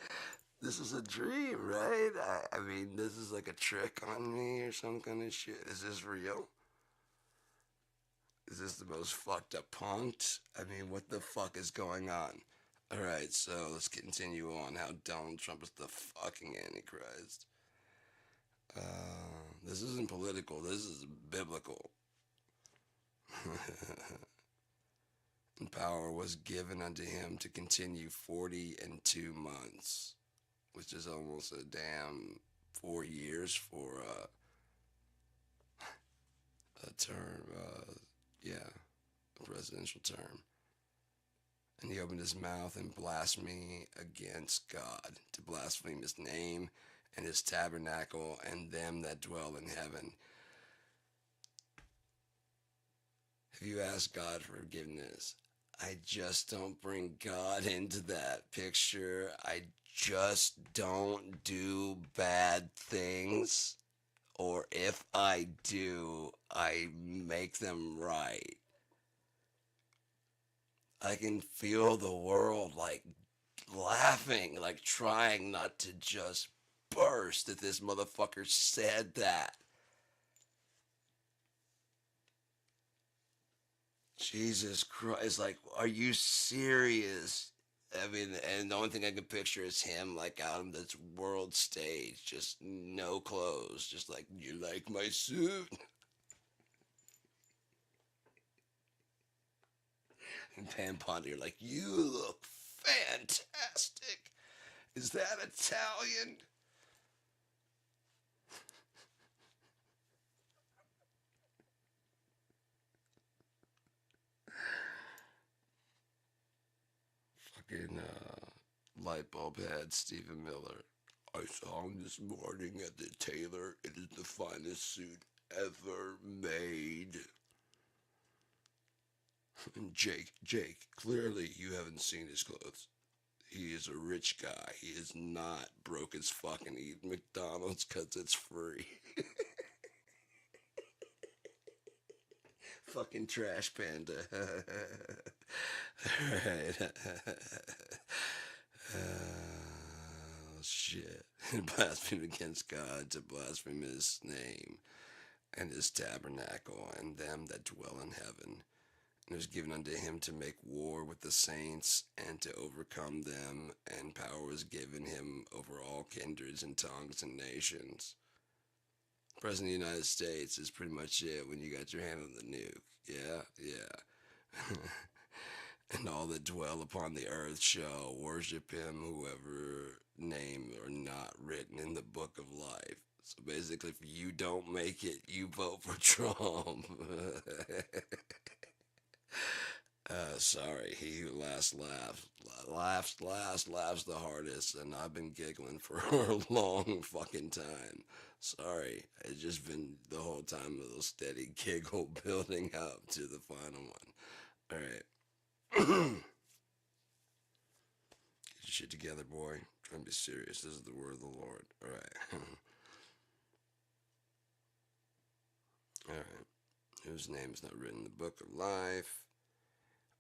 this is a dream, right? I mean, this is like a trick on me or some kind of shit. Is this real? Is this the most fucked up punked? I mean, what the fuck is going on? Alright, so let's continue on how Donald Trump is the fucking Antichrist. This isn't political, this is biblical. And power was given unto him to continue 40 and 2 months, which is almost a damn 4 years for a term, yeah, a presidential term. And he opened his mouth in blasphemy against God, to blaspheme his name and his tabernacle and them that dwell in heaven. Have you asked God for forgiveness? I just don't bring God into that picture. I just don't do bad things. Or if I do, I make them right. I can feel the world like laughing, like trying not to just burst that this motherfucker said that. Jesus Christ, like, are you serious? I mean, and the only thing I can picture is him, like, out on this world stage, just no clothes, just like, you like my suit? And Pam Ponder, like, you look fantastic. Is that Italian? Fucking light bulb head Stephen Miller. I saw him this morning at the tailor. It is the finest suit ever made. And Jake, clearly you haven't seen his clothes. He is a rich guy. He is not broke as fucking eat McDonald's because it's free. Fucking trash panda. Alright. Shit. Blaspheme against God, to blaspheme his name and his tabernacle and them that dwell in heaven. And it was given unto him to make war with the saints and to overcome them, and power was given him over all kindreds and tongues and nations. President of the United States is pretty much it when you got your hand on the nuke. Yeah, yeah. And all that dwell upon the earth shall worship him, whoever name are not written in the book of life. So basically, if you don't make it, you vote for Trump. Sorry, he who laughs the hardest, and I've been giggling for a long fucking time. Sorry, it's just been the whole time a little steady giggle building up to the final one. All right, get your shit together, boy. Try and be serious. This is the word of the Lord. All right, all right. Whose name is not written in the book of life?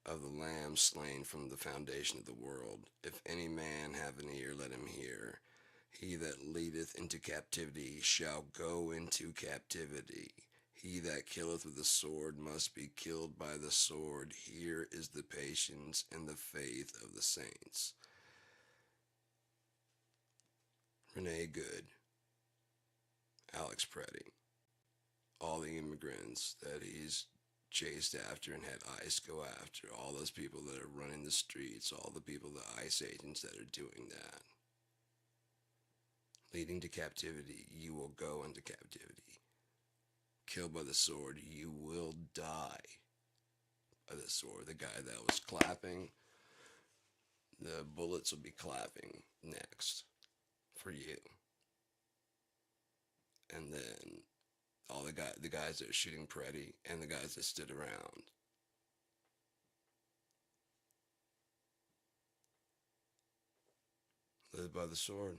of the Lamb slain from the foundation of the world. If any man have an ear, let him hear. He that leadeth into captivity shall go into captivity. He that killeth with the sword must be killed by the sword. Here is the patience and the faith of the saints. Renee Good, Alex Preddy, all the immigrants that he's chased after and had ICE go after, all those people that are running the streets, all the people, the ICE agents that are doing that. Leading to captivity, you will go into captivity. Killed by the sword, you will die by the sword. The guy that was clapping, the bullets will be clapping next for you. And then all the guys that are shooting Preddy and the guys that stood around. Live by the sword.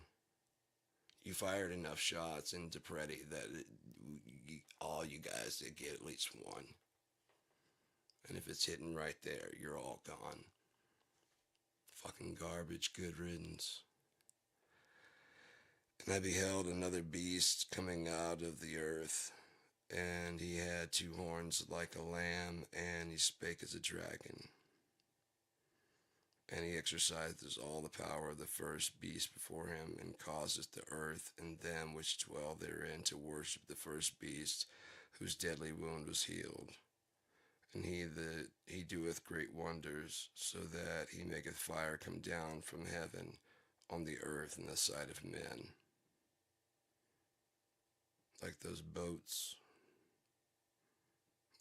You fired enough shots into Preddy that all you guys did get at least one. And if it's hitting right there, you're all gone. Fucking garbage, good riddance. And I beheld another beast coming out of the earth, and he had two horns like a lamb, and he spake as a dragon. And he exercises all the power of the first beast before him, and causeth the earth and them which dwell therein to worship the first beast, whose deadly wound was healed. And he doeth great wonders, so that he maketh fire come down from heaven on the earth in the sight of men. Like those boats,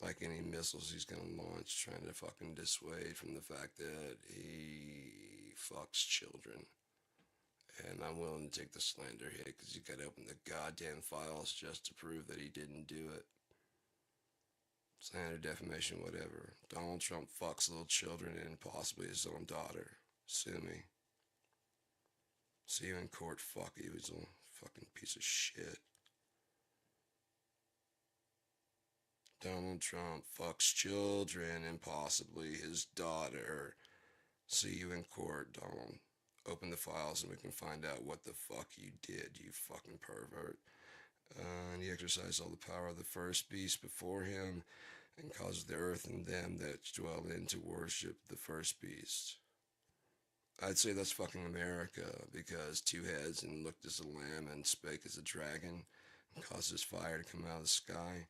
like any missiles he's gonna launch, trying to fucking dissuade from the fact that he fucks children. And I'm willing to take the slander hit because you gotta open the goddamn files just to prove that he didn't do it. Slander, defamation, whatever. Donald Trump fucks little children and possibly his own daughter. Sue me. See you in court, fuck you, he's a fucking piece of shit. Donald Trump fucks children and possibly his daughter. See you in court, Donald. Open the files and we can find out what the fuck you did, you fucking pervert. And he exercised all the power of the first beast before him, and caused the earth and them that dwell in to worship the first beast. I'd say that's fucking America, because two heads and looked as a lamb and spake as a dragon, and caused his fire to come out of the sky.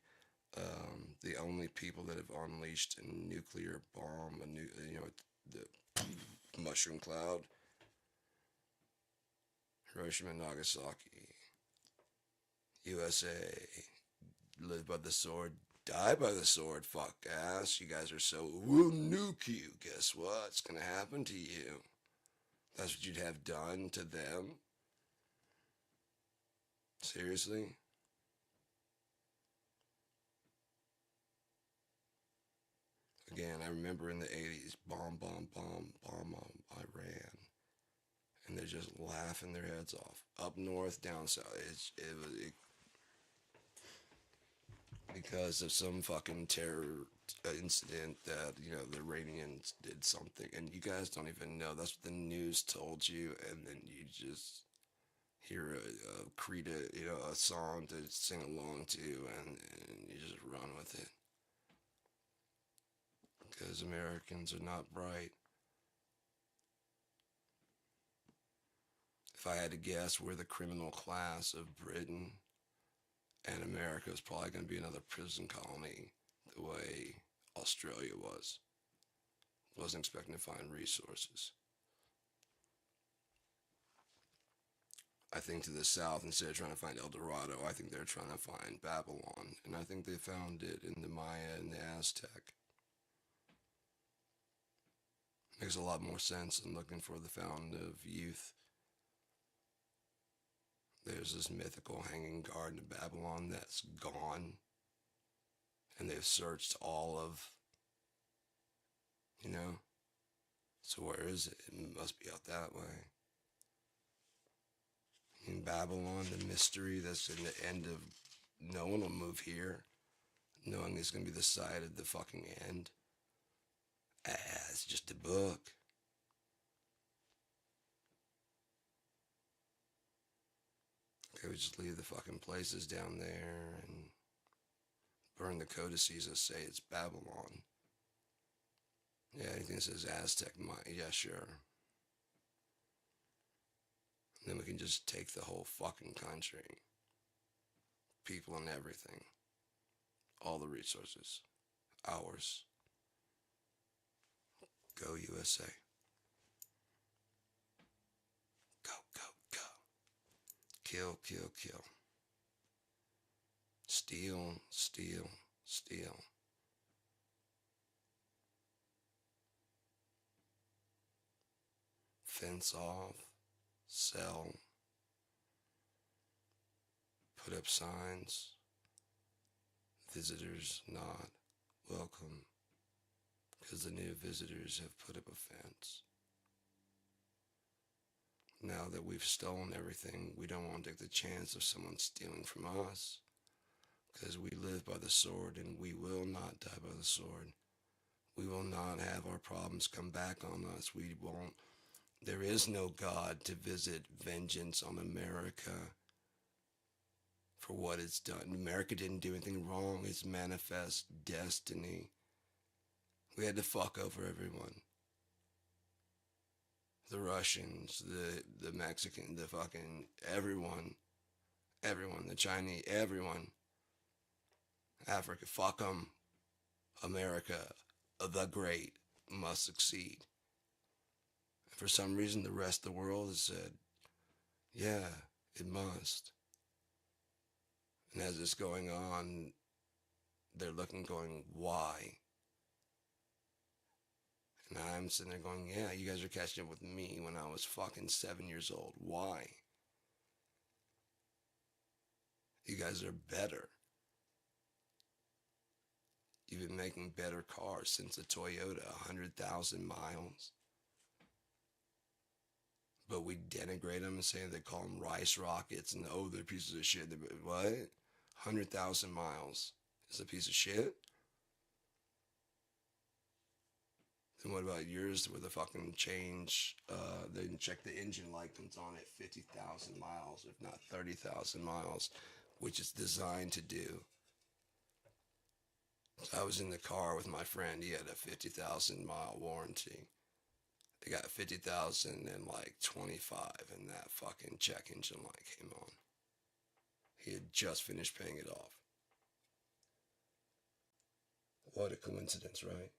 The only people that have unleashed a nuclear bomb, the mushroom cloud, Hiroshima and Nagasaki. USA, live by the sword, die by the sword, fuck ass. You guys are so, we'll nuke you. Guess what's gonna happen to you? That's what you'd have done to them? Seriously? Again, I remember in the 80s, bomb on Iran. And they're just laughing their heads off. Up north, down south. Because of some fucking terror incident that, the Iranians did something. And you guys don't even know. That's what the news told you. And then you just hear a song to sing along to. And you just run with it. Because Americans are not bright. If I had to guess, we're the criminal class of Britain, and America is probably going to be another prison colony the way Australia was. Wasn't expecting to find resources. I think to the south, instead of trying to find El Dorado, I think they're trying to find Babylon, and I think they found it in the Maya and the Aztec. Makes a lot more sense than looking for the fountain of youth. There's this mythical hanging garden of Babylon that's gone. And they've searched all of, So where is it? It must be out that way. In Babylon, the mystery that's in the end of, no one will move here, knowing it's going to be the side of the fucking end. It's just a book. Okay, we just leave the fucking places down there and burn the codices that say it's Babylon. Yeah, anything that says Aztec, yeah, sure. And then we can just take the whole fucking country, people and everything, all the resources, ours. Go USA. Go, go, go. Kill, kill, kill. Steal, steal, steal. Fence off, sell, put up signs, visitors not welcome, because the new visitors have put up a fence. Now that we've stolen everything, we don't want to take the chance of someone stealing from us, because we live by the sword and we will not die by the sword. We will not have our problems come back on us. We won't. There is no God to visit vengeance on America for what it's done. America didn't do anything wrong. It's manifest destiny. We had to fuck over everyone. The Russians, the Mexican, the fucking everyone, the Chinese, everyone. Africa, fuck them. America, the great, must succeed. And for some reason, the rest of the world has said, yeah, it must. And as it's going on, they're looking, going, why? And I'm sitting there going, yeah, you guys are catching up with me when I was fucking 7 years old. Why? You guys are better. You've been making better cars since the Toyota, 100,000 miles. But we denigrate them and say they call them rice rockets and oh, they're pieces of shit. What? 100,000 miles is a piece of shit? Then what about yours where the fucking change, they check the engine light comes on at 50,000 miles, if not 30,000 miles, which it's designed to do. So I was in the car with my friend. He had a 50,000 mile warranty. They got 50,000 and like 25 and that fucking check engine light came on. He had just finished paying it off. What a coincidence, right?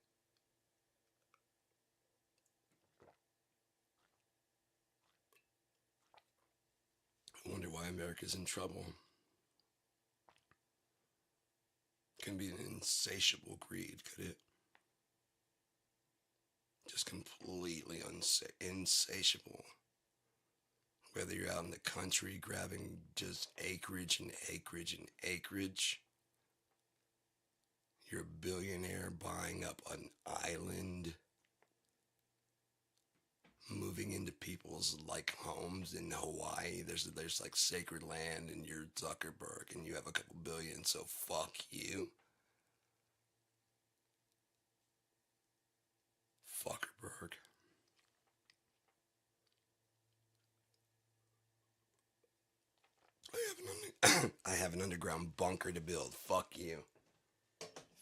I wonder why America's in trouble. Can be an insatiable greed, could it? Just completely insatiable. Whether you're out in the country grabbing just acreage and acreage and acreage, you're a billionaire buying up an island, moving into people's like homes in Hawaii. There's like sacred land and you're Zuckerberg and you have a couple billion, so fuck you. Fuckerberg. I have an underground bunker to build. Fuck you.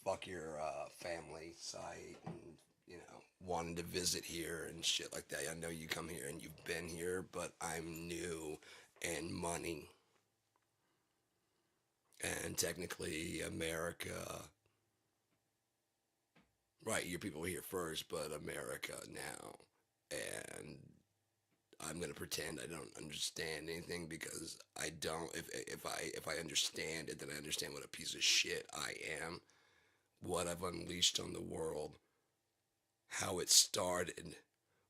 Fuck your family site and wanting to visit here and shit like that. I know you come here and you've been here, but I'm new and money. And technically, America, right? Your people were here first, but America now, and I'm gonna pretend I don't understand anything because I don't. If I understand it, then I understand what a piece of shit I am, what I've unleashed on the world, how it started,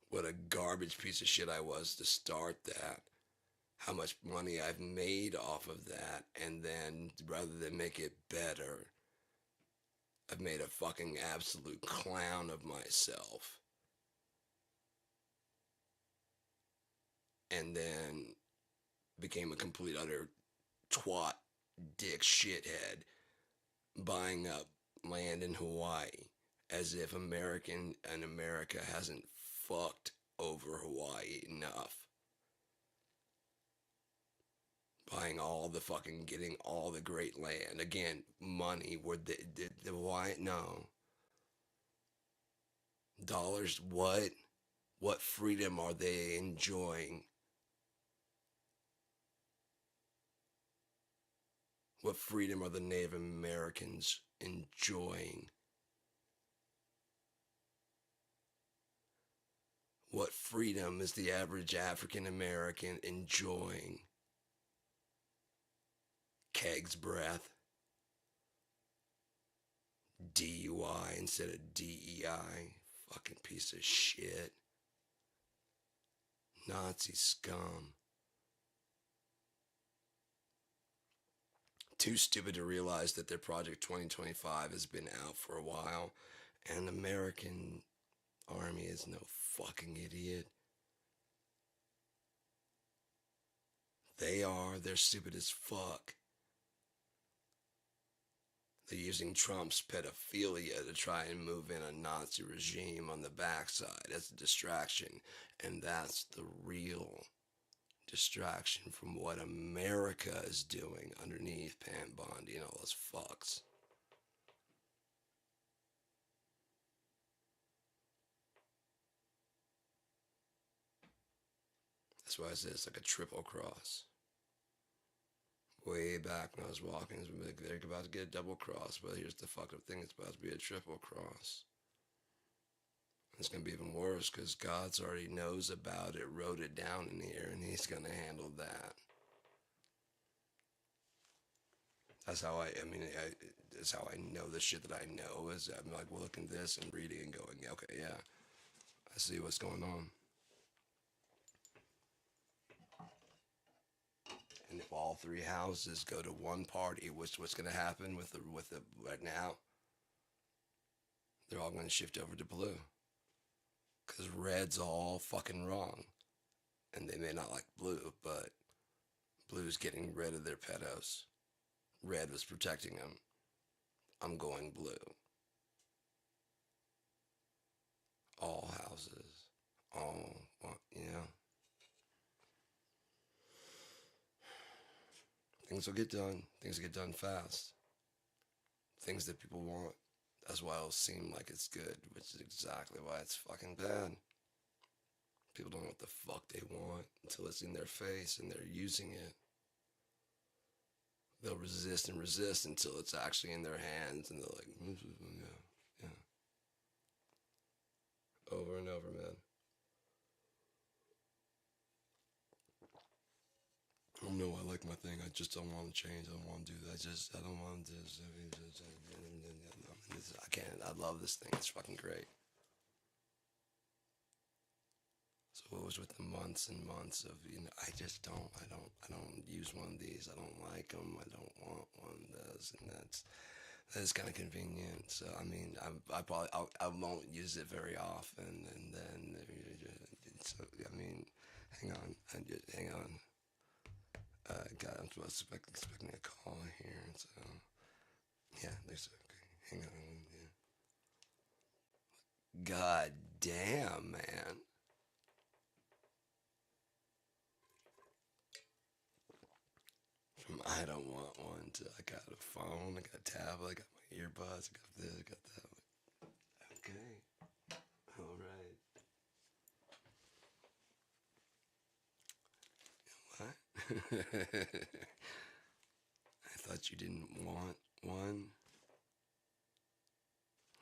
what a garbage piece of shit I was to start that, how much money I've made off of that, and then rather than make it better, I've made a fucking absolute clown of myself. And then became a complete utter twat, dick, shithead, buying up land in Hawaii As if America hasn't fucked over Hawaii enough. Buying all the fucking, getting all the great land. Again, money, where the why, no. Dollars, what? What freedom are they enjoying? What freedom are the Native Americans enjoying? What freedom is the average African American enjoying? Keg's breath. DUI instead of DEI. Fucking piece of shit. Nazi scum. Too stupid to realize that their Project 2025 has been out for a while, and the American army is no fucking idiot. They're stupid as fuck. They're using Trump's pedophilia to try and move in a Nazi regime on the backside as a distraction. And that's the real distraction from what America is doing underneath Pam Bondi and all those fucks. That's why I said it's like a triple cross. Way back when I was walking, they're about to get a double cross, but here's the fucked up thing: it's about to be a triple cross. It's going to be even worse because God's already knows about it, wrote it down in here, and He's going to handle that. That's how that's how I know the shit that I know. Is I'm like looking at this and reading and going, okay, yeah, I see what's going on. And if all three houses go to one party, what's going to happen with the right now? They're all going to shift over to blue. Because red's all fucking wrong. And they may not like blue, but blue's getting rid of their pedos. Red was protecting them. I'm going blue. All houses. All, Things will get done. Things will get done fast. Things that people want. That's why it'll seem like it's good, which is exactly why it's fucking bad. People don't know what the fuck they want until it's in their face and they're using it. They'll resist and resist until it's actually in their hands and they're like, yeah. Over and over, man. I don't know, I like my thing. I just don't want to change. I don't want to do that. I don't want to do this. I can't. I love this thing. It's fucking great. So it was with the months and months of, I just don't, I don't use one of these. I don't like them. I don't want one of those. And that's kind of convenient. So, I mean, I won't use it very often. And then, hang on. Hang on. God, I'm expecting a call here. So, yeah, there's okay. Hang on. Yeah. God damn, man. From I don't want one to I got a phone, I got a tablet, I got my earbuds, I got this, I got that. Okay. All right. What? I thought you didn't want one.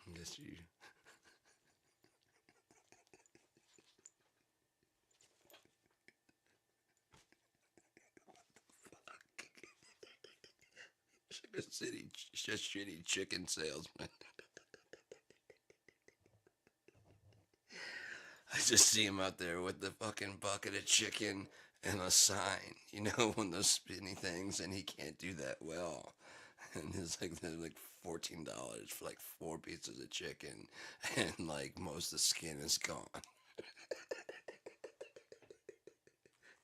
I guess you. Just shitty chicken salesman. I just see him out there with the fucking bucket of chicken and a sign, one of those spinny things, and he can't do that well. And it's like they're like $14 for like 4 pieces of chicken, and like most of the skin is gone.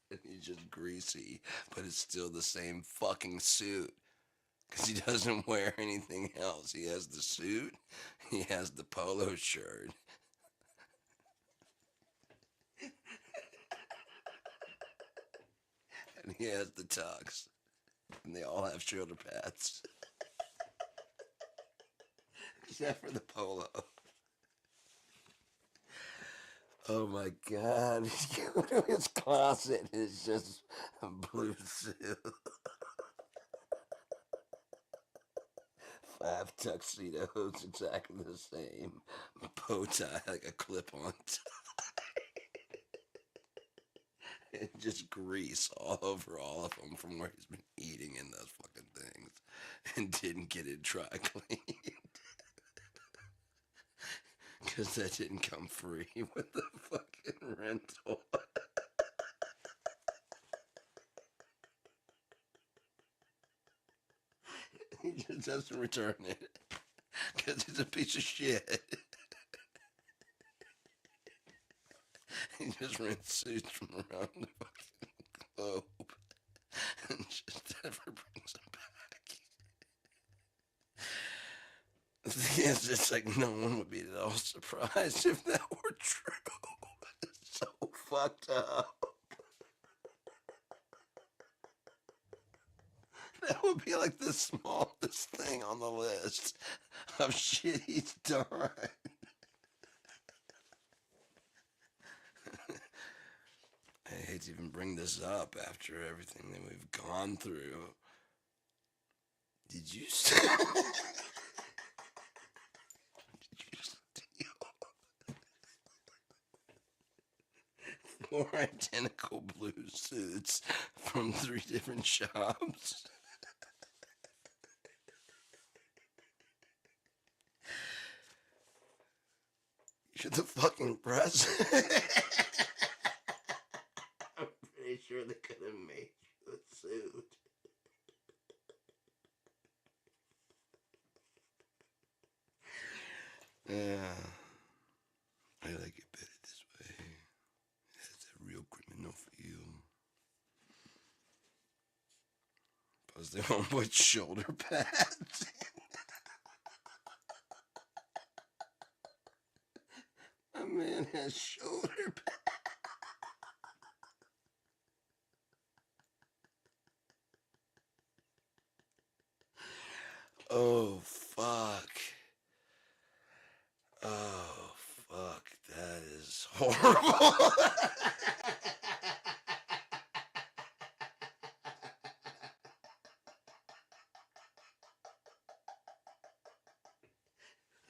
And he's just greasy, but it's still the same fucking suit. because he doesn't wear anything else. He has the suit, he has the polo shirt, and he has the tux. And they all have shoulder pads, except for the polo. Oh my god. His closet is just a blue suit. 5 tuxedos, exactly the same. Bow tie, like a clip on. And just grease all over all of them from where he's been eating in those fucking things and didn't get it dry cleaned. Because that didn't come free with the fucking rental. He just doesn't return it because he's a piece of shit. He just rents suits from around the fucking globe and just never brings them back. Yes, it's like no one would be at all surprised if that were true. It's so fucked up. That would be like the smallest thing on the list of shit he's done. I hate to even bring this up after everything that we've gone through. Did you steal? Did you steal 4 identical blue suits from 3 different shops? You're the fucking president. I'm pretty sure they could have made you a suit. Yeah, I like it better this way. That's a real criminal feel. Plus, they won't put shoulder pads. A man has shoulder pads. Oh, fuck. Oh, fuck. That is horrible.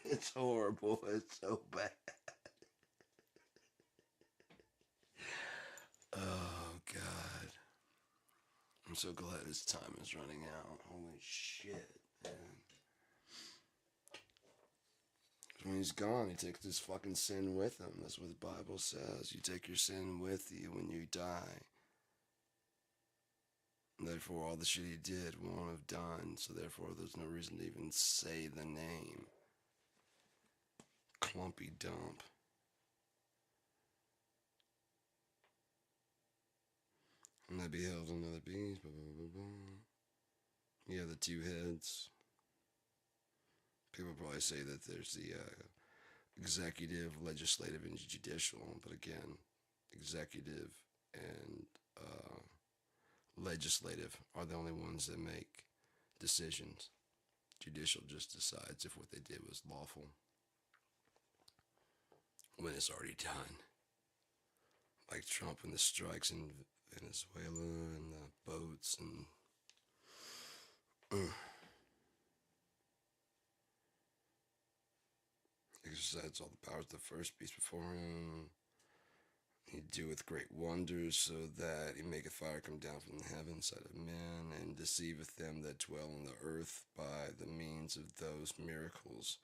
It's horrible. It's so bad. Oh, God. I'm so glad his time is running out. Holy shit, man. When he's gone, he takes his fucking sin with him. That's what the Bible says. You take your sin with you when you die. And therefore, all the shit he did won't have done. So therefore, there's no reason to even say the name. Clumpy dump. And I beheld another beast. Blah, blah, blah, blah. Yeah, the 2 heads. People probably say that there's the executive, legislative, and judicial. But again, executive and legislative are the only ones that make decisions. Judicial just decides if what they did was lawful when it's already done. Like Trump and the strikes in Venezuela and the boats and exercises all the powers of the first beast before him. He doeth great wonders, so that he maketh fire come down from the heaven side of men, and deceiveth them that dwell on the earth by the means of those miracles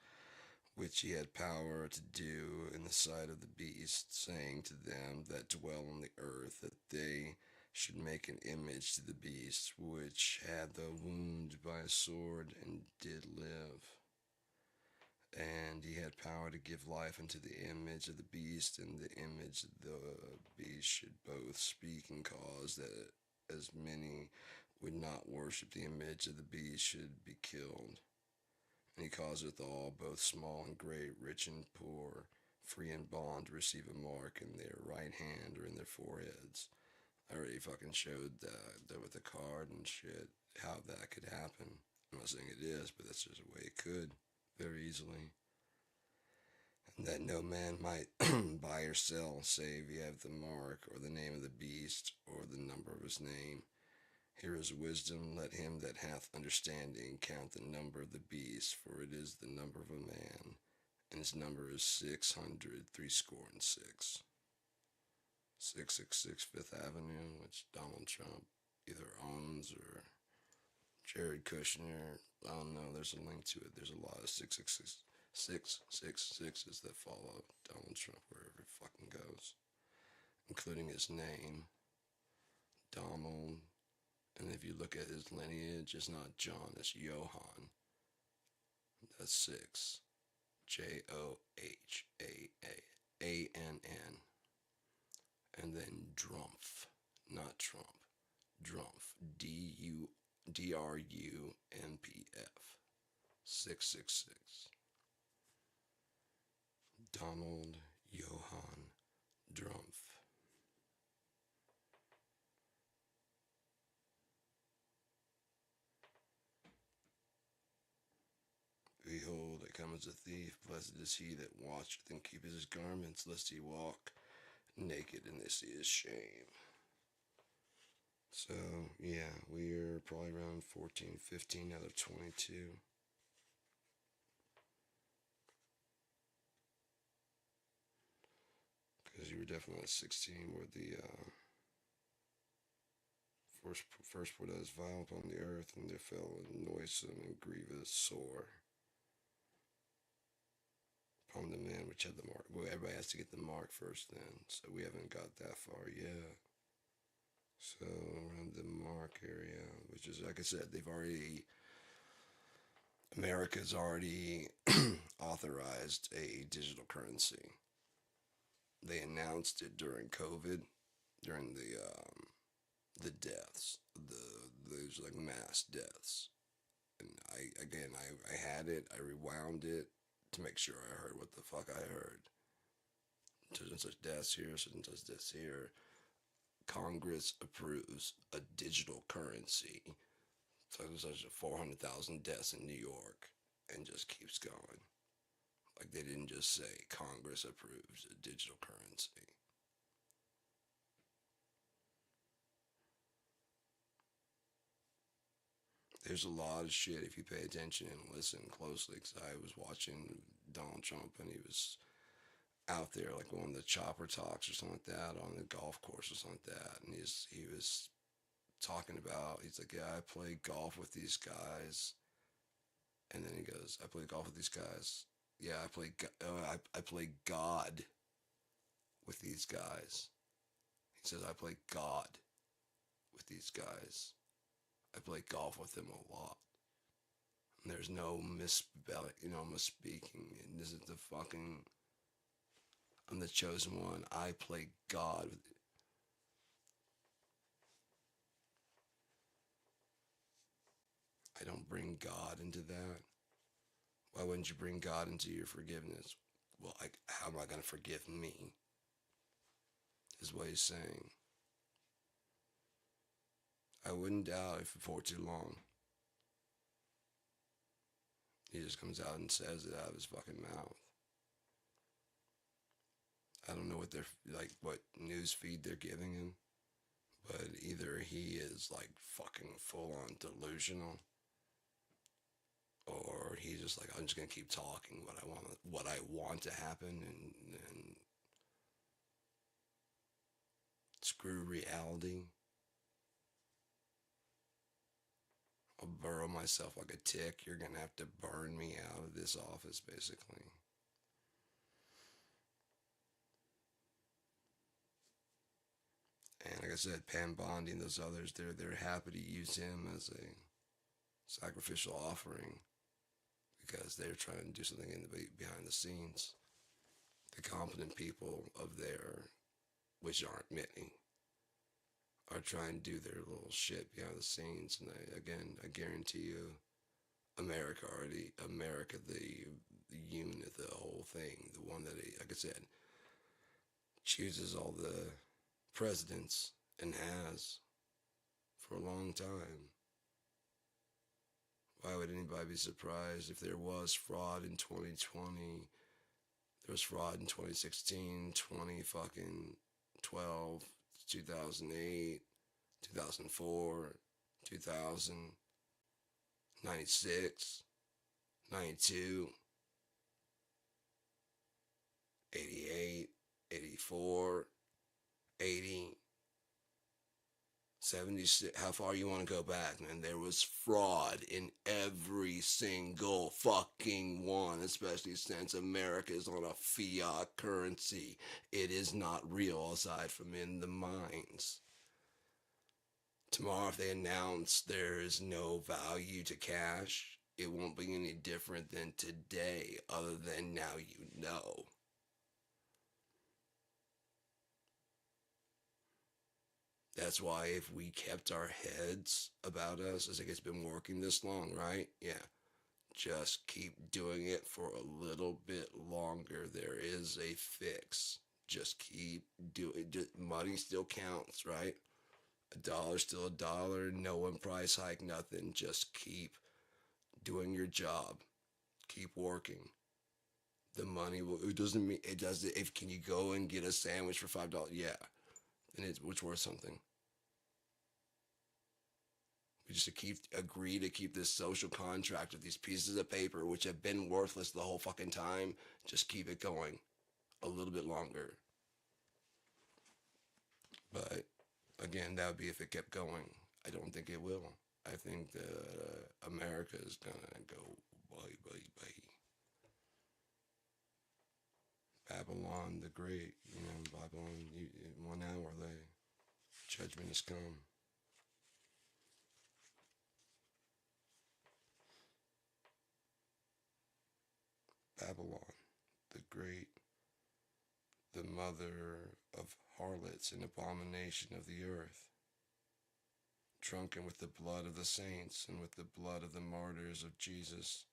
which he had power to do in the sight of the beast, saying to them that dwell on the earth that they should make an image to the beast, which had the wound by a sword and did live. And he had power to give life unto the image of the beast, and the image of the beast should both speak and cause that as many would not worship the image of the beast should be killed. And he causeth all, both small and great, rich and poor, free and bond, to receive a mark in their right hand or in their foreheads. I already fucking showed that with the card and shit, how that could happen. I'm not saying it is, but that's just a way it could, very easily. And that no man might buy or sell, save he have the mark, or the name of the beast, or the number of his name. Here is wisdom. Let him that hath understanding count the number of the beast, for it is the number of a man, and his number is 600 threescore and six. 666 Fifth Avenue, which Donald Trump either owns or Jared Kushner. I don't know. There's a link to it. There's a lot of 666s that follow Donald Trump wherever he fucking goes, including his name, Donald. And if you look at his lineage, it's not John, it's Johann. That's 6. Johhann. And then Drumpf, not Trump. Drumpf. Drumpf. 666. Donald Johann Drumpf. Behold, I come as a thief. Blessed is he that watcheth and keepeth his garments, lest he walk naked and they see his shame. So, yeah, we're probably around 14, 15 out of 22. Because you were definitely at 16 where the first put us violent on the earth, and there fell a noisome and grievous sore upon the man which had the mark. Well, everybody has to get the mark first then, so we haven't got that far yet. So around the mark area, which is, like I said, America's already authorized a digital currency. They announced it during COVID, during the deaths, there's like mass deaths, and I had it, I rewound it to make sure I heard what the fuck I heard. Such and such deaths here, such and such deaths here. Congress approves a digital currency, such and such 400,000 deaths in New York, and just keeps going. Like they didn't just say Congress approves a digital currency. There's a lot of shit if you pay attention and listen closely. Because I was watching Donald Trump and he was out there like on the chopper talks or something like that on the golf course or something like that, and he was talking about, he's like, yeah, I play golf with these guys, and then he goes, I play golf with these guys. Yeah, I play God with these guys. He says I play God with these guys. I play golf with them a lot. And there's no misspelling, misspeaking. And this is the fucking, I'm the chosen one. I play God. I don't bring God into that. Why wouldn't you bring God into your forgiveness? Well, how am I going to forgive me? Is what he's saying. I wouldn't doubt it for too long. He just comes out and says it out of his fucking mouth. I don't know what news feed they're giving him, but either he is like fucking full on delusional, or he's just like, I'm just gonna keep talking what I want to happen, and screw reality. I'll burrow myself like a tick. You're gonna have to burn me out of this office, basically. And like I said, Pam Bondi and those others, they're happy to use him as a sacrificial offering because they're trying to do something behind the scenes. The competent people of there, which aren't many, are trying to do their little shit behind the scenes. And I guarantee you, America, the unit, the whole thing, the one that, like I said, chooses all the presidents and has for a long time. Why would anybody be surprised if there was fraud in 2020? There was fraud in 2016, 20 fucking 12, 2008, 2004, 2000, 96, 92, 88, 84, 80, 76. How far you want to go back, man? There was fraud in every single fucking one, especially since America is on a fiat currency. It is not real aside from in the mines. Tomorrow, if they announce there is no value to cash, it won't be any different than today, other than now you know. That's why if we kept our heads about us, as like it's been working this long, right? Yeah. Just keep doing it for a little bit longer. There is a fix. Just keep doing it. Money still counts, right? A dollar's still a dollar. No one price hike, nothing. Just keep doing your job. Keep working. The money will. It doesn't mean it does. If can you go and get a sandwich for $5? Yeah, and it's worth something. We just agree to keep this social contract with these pieces of paper, which have been worthless the whole fucking time. Just keep it going a little bit longer. But again, that would be if it kept going. I don't think it will. I think that America is gonna go bye bye bye. Babylon the Great, Babylon. In 1 hour, judgment has come. Babylon the Great, the mother of harlots and abomination of the earth, drunken with the blood of the saints and with the blood of the martyrs of Jesus.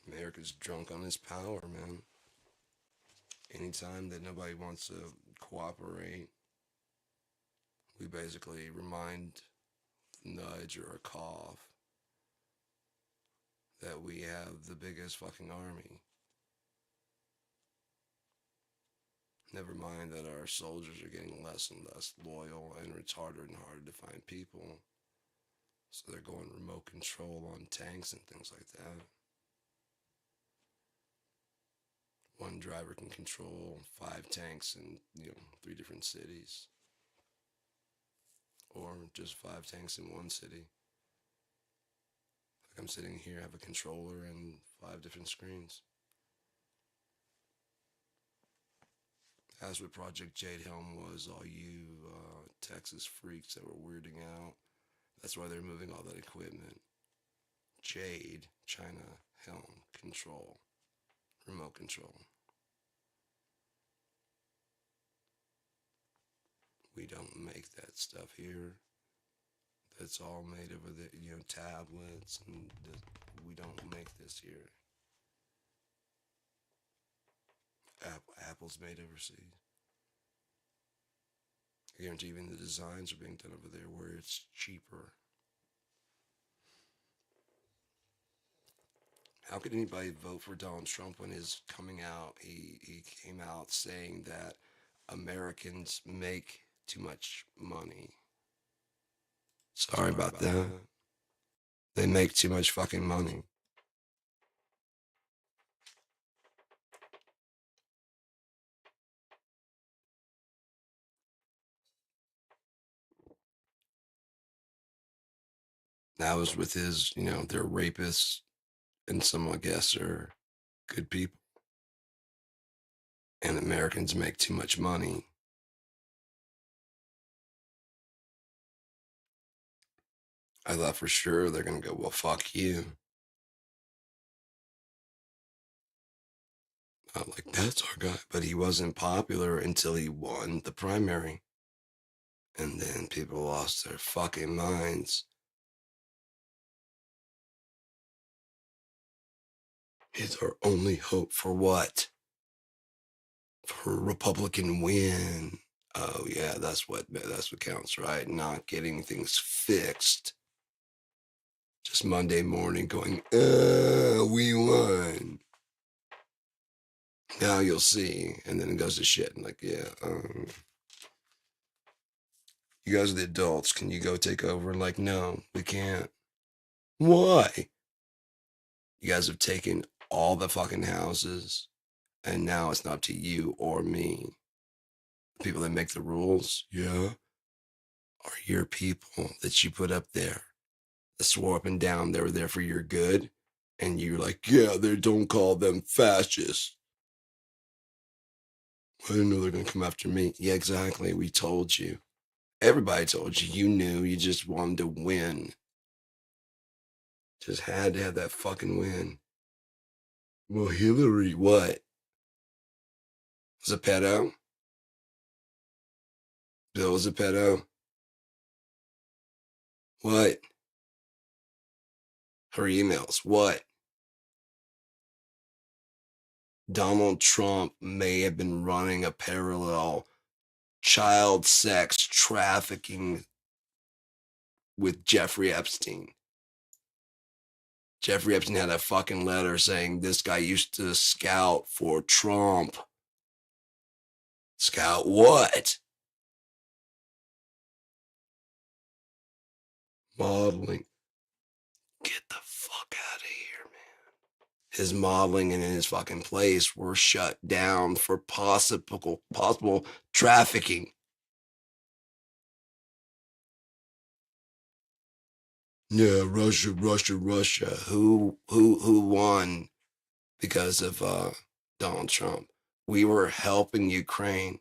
America's drunk on its power, man. Anytime that nobody wants to cooperate, we basically remind, nudge, or cough that we have the biggest fucking army. Never mind that our soldiers are getting less and less loyal, and it's harder and harder to find people. So they're going remote control on tanks and things like that. One driver can control 5 tanks in 3 different cities, or just 5 tanks in one city. Like I'm sitting here, I have a controller and 5 different screens. That's what Project Jade Helm was, all you Texas freaks that were weirding out. That's why they're moving all that equipment. Jade, China, Helm, control, remote control. We don't make that stuff here. That's all made over the tablets, and we don't make this here. Apple's made overseas. I guarantee even the designs are being done over there where it's cheaper. How could anybody vote for Donald Trump when his coming out, he came out saying that Americans make too much money? Sorry about that. They make too much fucking money. That was with his, they're rapists, and some, I guess, are good people. And Americans make too much money. I thought for sure they're going to go, well, fuck you. Like, that's our guy. But he wasn't popular until he won the primary. And then people lost their fucking minds. He's our only hope for what? For a Republican win. Oh yeah, that's what counts, right? Not getting things fixed. Just Monday morning going, we won. Now you'll see. And then it goes to shit. And like, yeah, you guys are the adults. Can you go take over? Like, no, we can't. Why? You guys have taken all the fucking houses, and now it's not up to you or me. The people that make the rules, yeah, are your people that you put up there that swore up and down they were there for your good. And you're like, yeah, they don't call them fascists. I didn't know they're going to come after me. Yeah, exactly. We told you. Everybody told you. You knew. You just wanted to win. Just had to have that fucking win. Well, Hillary, what? Was a pedo? Bill was a pedo? What? Her emails, what? Donald Trump may have been running a parallel child sex trafficking with Jeffrey Epstein. Jeffrey Epstein had a fucking letter saying this guy used to scout for Trump. Scout what? Modeling. Get the fuck out of here, man. His modeling and his fucking place were shut down for possible trafficking. Yeah, Russia. Who won because of Donald Trump? We were helping Ukraine.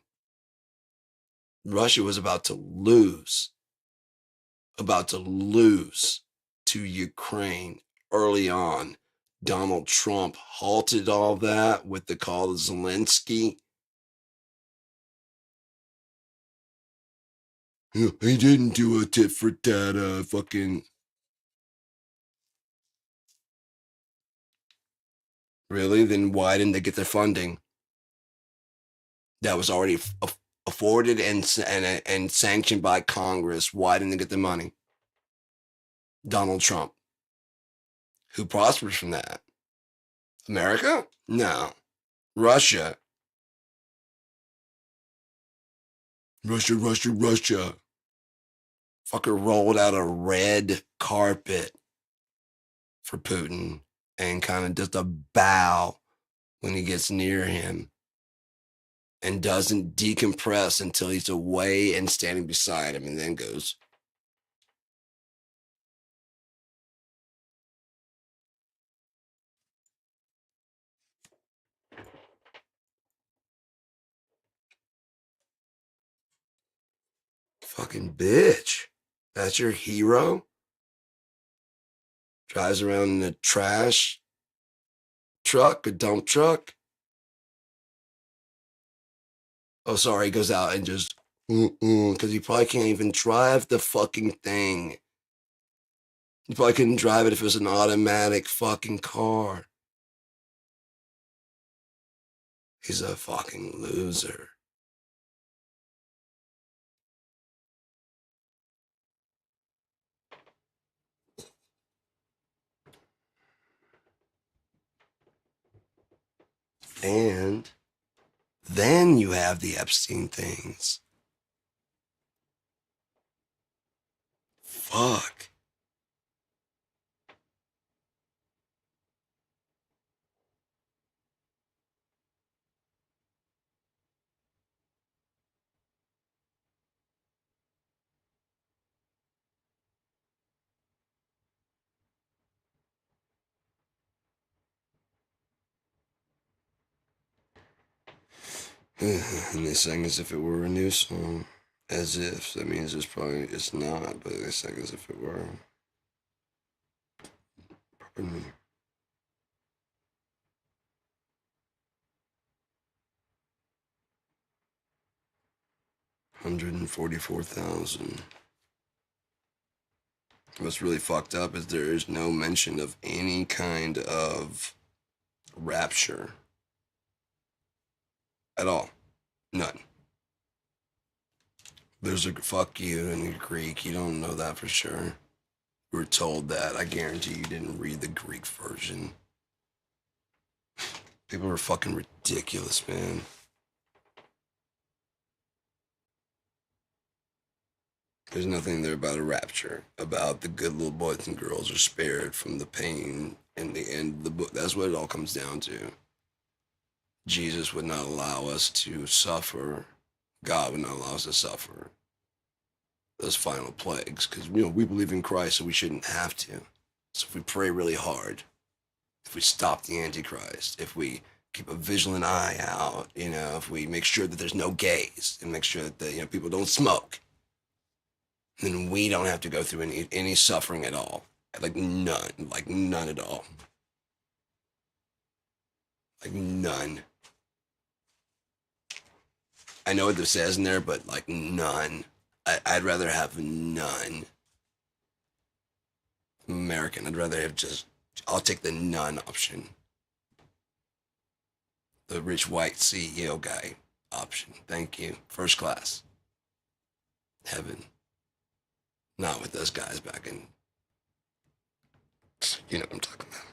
Russia was about to lose to Ukraine early on. Donald Trump halted all that with the call to Zelensky. He didn't do a tit for tat fucking... Really? Then why didn't they get their funding? That was already afforded and sanctioned by Congress. Why didn't they get the money? Donald Trump. Who prospers from that? America? No. Russia. Russia. Fucker rolled out a red carpet for Putin and kind of does a bow when he gets near him and doesn't decompress until he's away and standing beside him, and then goes. Fucking bitch. That's your hero? Drives around in a trash truck, a dump truck? Oh, sorry, he goes out and just, because he probably can't even drive the fucking thing. He probably couldn't drive it if it was an automatic fucking car. He's a fucking loser. And then you have the Epstein things. Fuck. And they sang as if it were a new song. As if. That means it's not, but they sang as if it were. Pardon me. 144,000. What's really fucked up is there is no mention of any kind of rapture at all. None. There's a fuck you in the Greek. You don't know that for sure. We were told that. I guarantee you didn't read the Greek version. People are fucking ridiculous, man. There's nothing there about a rapture, about the good little boys and girls are spared from the pain in the end of the book. That's what it all comes down to. Jesus would not allow us to suffer. God would not allow us to suffer those final plagues because, we believe in Christ, so we shouldn't have to. So if we pray really hard, if we stop the Antichrist, if we keep a vigilant eye out, if we make sure that there's no gays and make sure that people don't smoke, then we don't have to go through any suffering at all. Like none at all. Like none. I know what this says in there, but like none. I'd rather have none. I'm American. I'd rather have I'll take the none option. The rich white CEO guy option. Thank you. First class. Heaven. Not with those guys back in. You know what I'm talking about.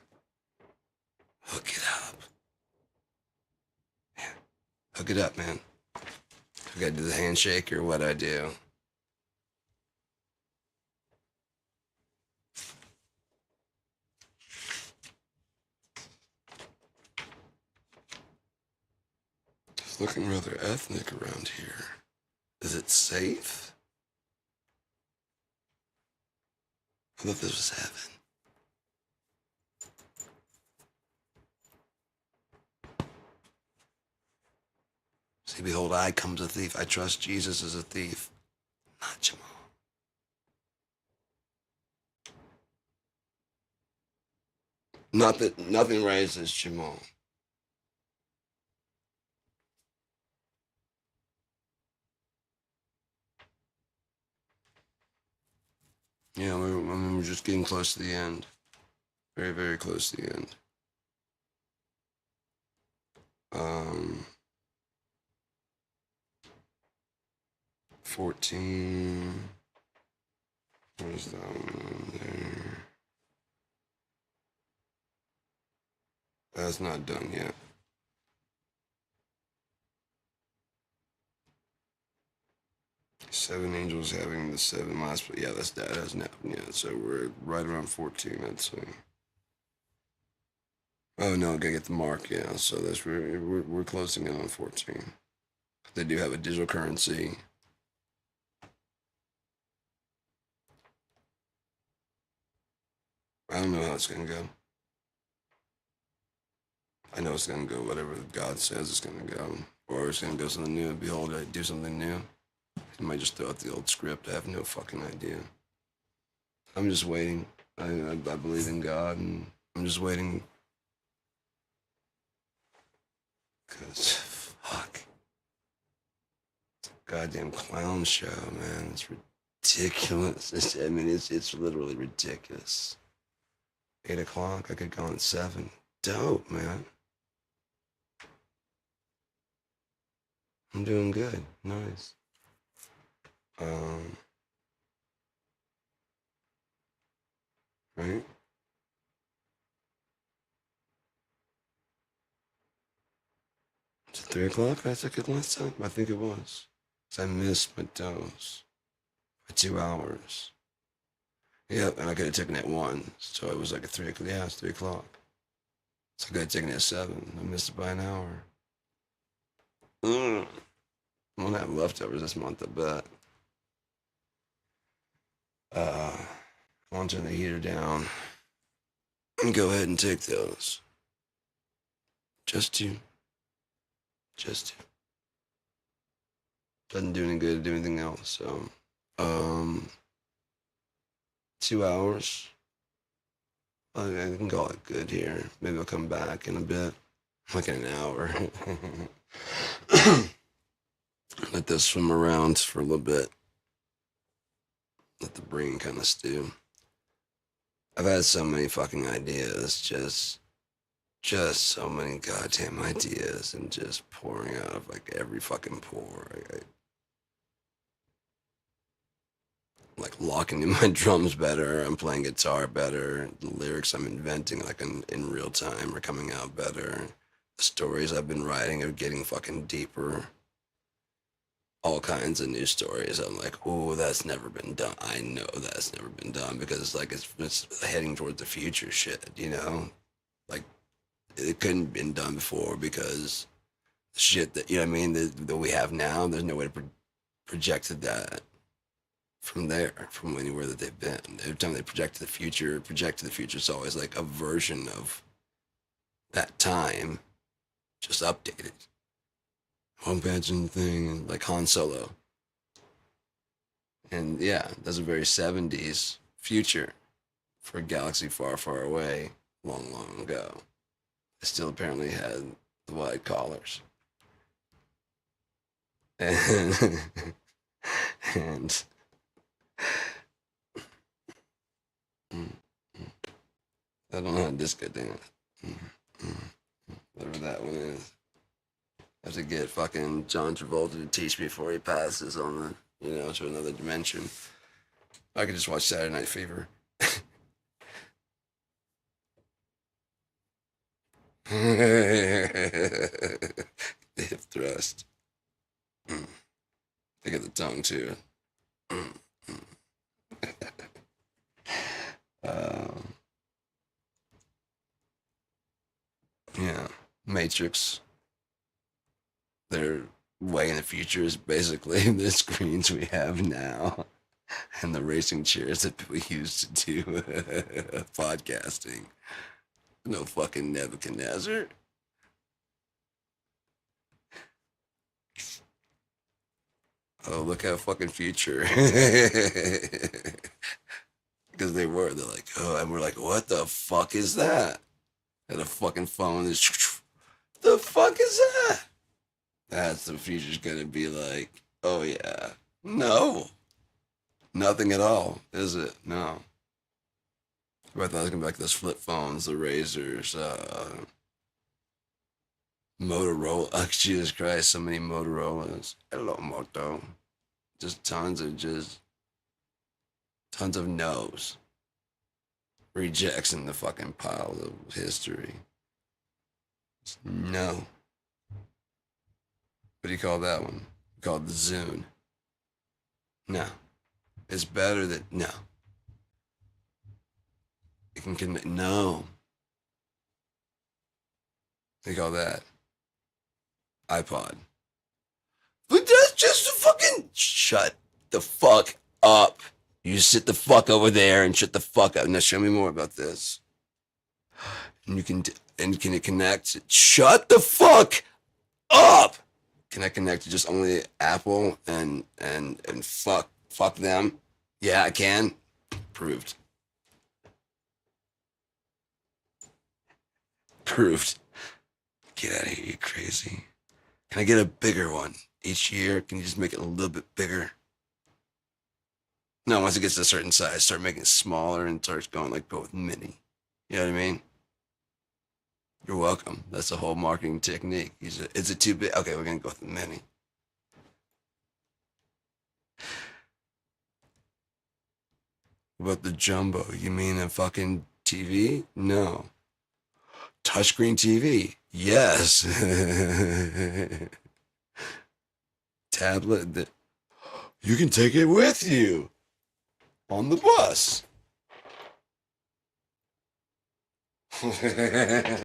Hook it up. Yeah. Hook it up, man. I gotta do the handshake or what I do. It's looking rather ethnic around here. Is it safe? I thought this was heaven. See, behold, I come as a thief. I trust Jesus as a thief, not Jamal. Not that nothing rises Jamal. Yeah, we're just getting close to the end. Very, very close to the end. 14. Where's that one there? That's not done yet. Seven angels having the seven last, but yeah, that hasn't happened yet. So we're right around 14, I'd say. Oh no, gotta get the mark. Yeah, so we're closing in on 14. They do have a digital currency. I don't know how it's gonna go. I know it's gonna go whatever God says it's gonna go, or it's gonna go something new. Behold, I do something new. He might just throw out the old script. I have no fucking idea. I'm just waiting. I believe in God, and I'm just waiting. Cause fuck, goddamn clown show, man. It's ridiculous. It's literally ridiculous. 8 o'clock. I could go on 7. Dope, man. I'm doing good. Nice. Right? Is it 3 o'clock? I took it last time. I think it was. 'Cause I missed my dose by 2 hours. Yep, and I could have taken it at 1. So it was like a 3 o'clock. Yeah, it's 3 o'clock. So I could have taken it at 7. I missed it by an hour. I won't have leftovers this month, I bet. I'll turn the heater down and go ahead and take those. Just to. Doesn't do any good to do anything else, so. 2 hours. I can call it good here. Maybe I'll come back in a bit. Like in an hour. Let this swim around for a little bit. Let the brain kind of stew. I've had so many fucking ideas, just so many goddamn ideas, and just pouring out of like every fucking pore. Like locking in my drums better. I'm playing guitar better. The lyrics I'm inventing like in real time are coming out better. The stories I've been writing are getting fucking deeper. All kinds of new stories. I'm like, oh, that's never been done. I know that's never been done because it's like it's heading towards the future shit, you know? Like it couldn't have been done before because the shit that, you know what I mean, that we have now, there's no way to project that from there, from anywhere that they've been. Every time they project to the future, it's always like a version of that time, just updated. One imagine thing like Han Solo. And yeah, that's a very 70s future for a galaxy far, far away, long, long ago. It still apparently had the white collars. And, and I don't know how disco dance. Whatever that one is. I have to get fucking John Travolta to teach me before he passes on the, to another dimension. I could just watch Saturday Night Fever. The hip thrust. I get the tongue too. Yeah, Matrix. Their way in the future is basically the screens we have now and the racing chairs that we used to do podcasting. No fucking Nebuchadnezzar. Oh, look how fucking future. Because they're like, oh, and we're like, what the fuck is that? And the fucking phone is, the fuck is that? That's the future's gonna be like, oh yeah. No. Nothing at all, is it? No. I thought it was gonna be like those flip phones, the razors, Motorola. Oh, Jesus Christ, so many Motorolas. Hello, Moto. Just tons of no's. Rejects in the fucking pile of history. No. What do you call that one? Called the Zune. No. It's better than no. It can connect. No. They call that iPod. But that's just a fucking shut the fuck up. You sit the fuck over there and shut the fuck up. Now show me more about this. And can it connect? Shut the fuck up. Can I connect to just only Apple and fuck them? Yeah, I can. Proved. Get out of here, you crazy. Can I get a bigger one each year? Can you just make it a little bit bigger? No, once it gets to a certain size, start making it smaller and starts going like go with mini. You know what I mean? You're welcome. That's the whole marketing technique. Is it too big? Okay, we're gonna go with the mini. What about the jumbo? You mean a fucking TV? No. Touchscreen TV? Yes. Tablet. You can take it with you on the bus.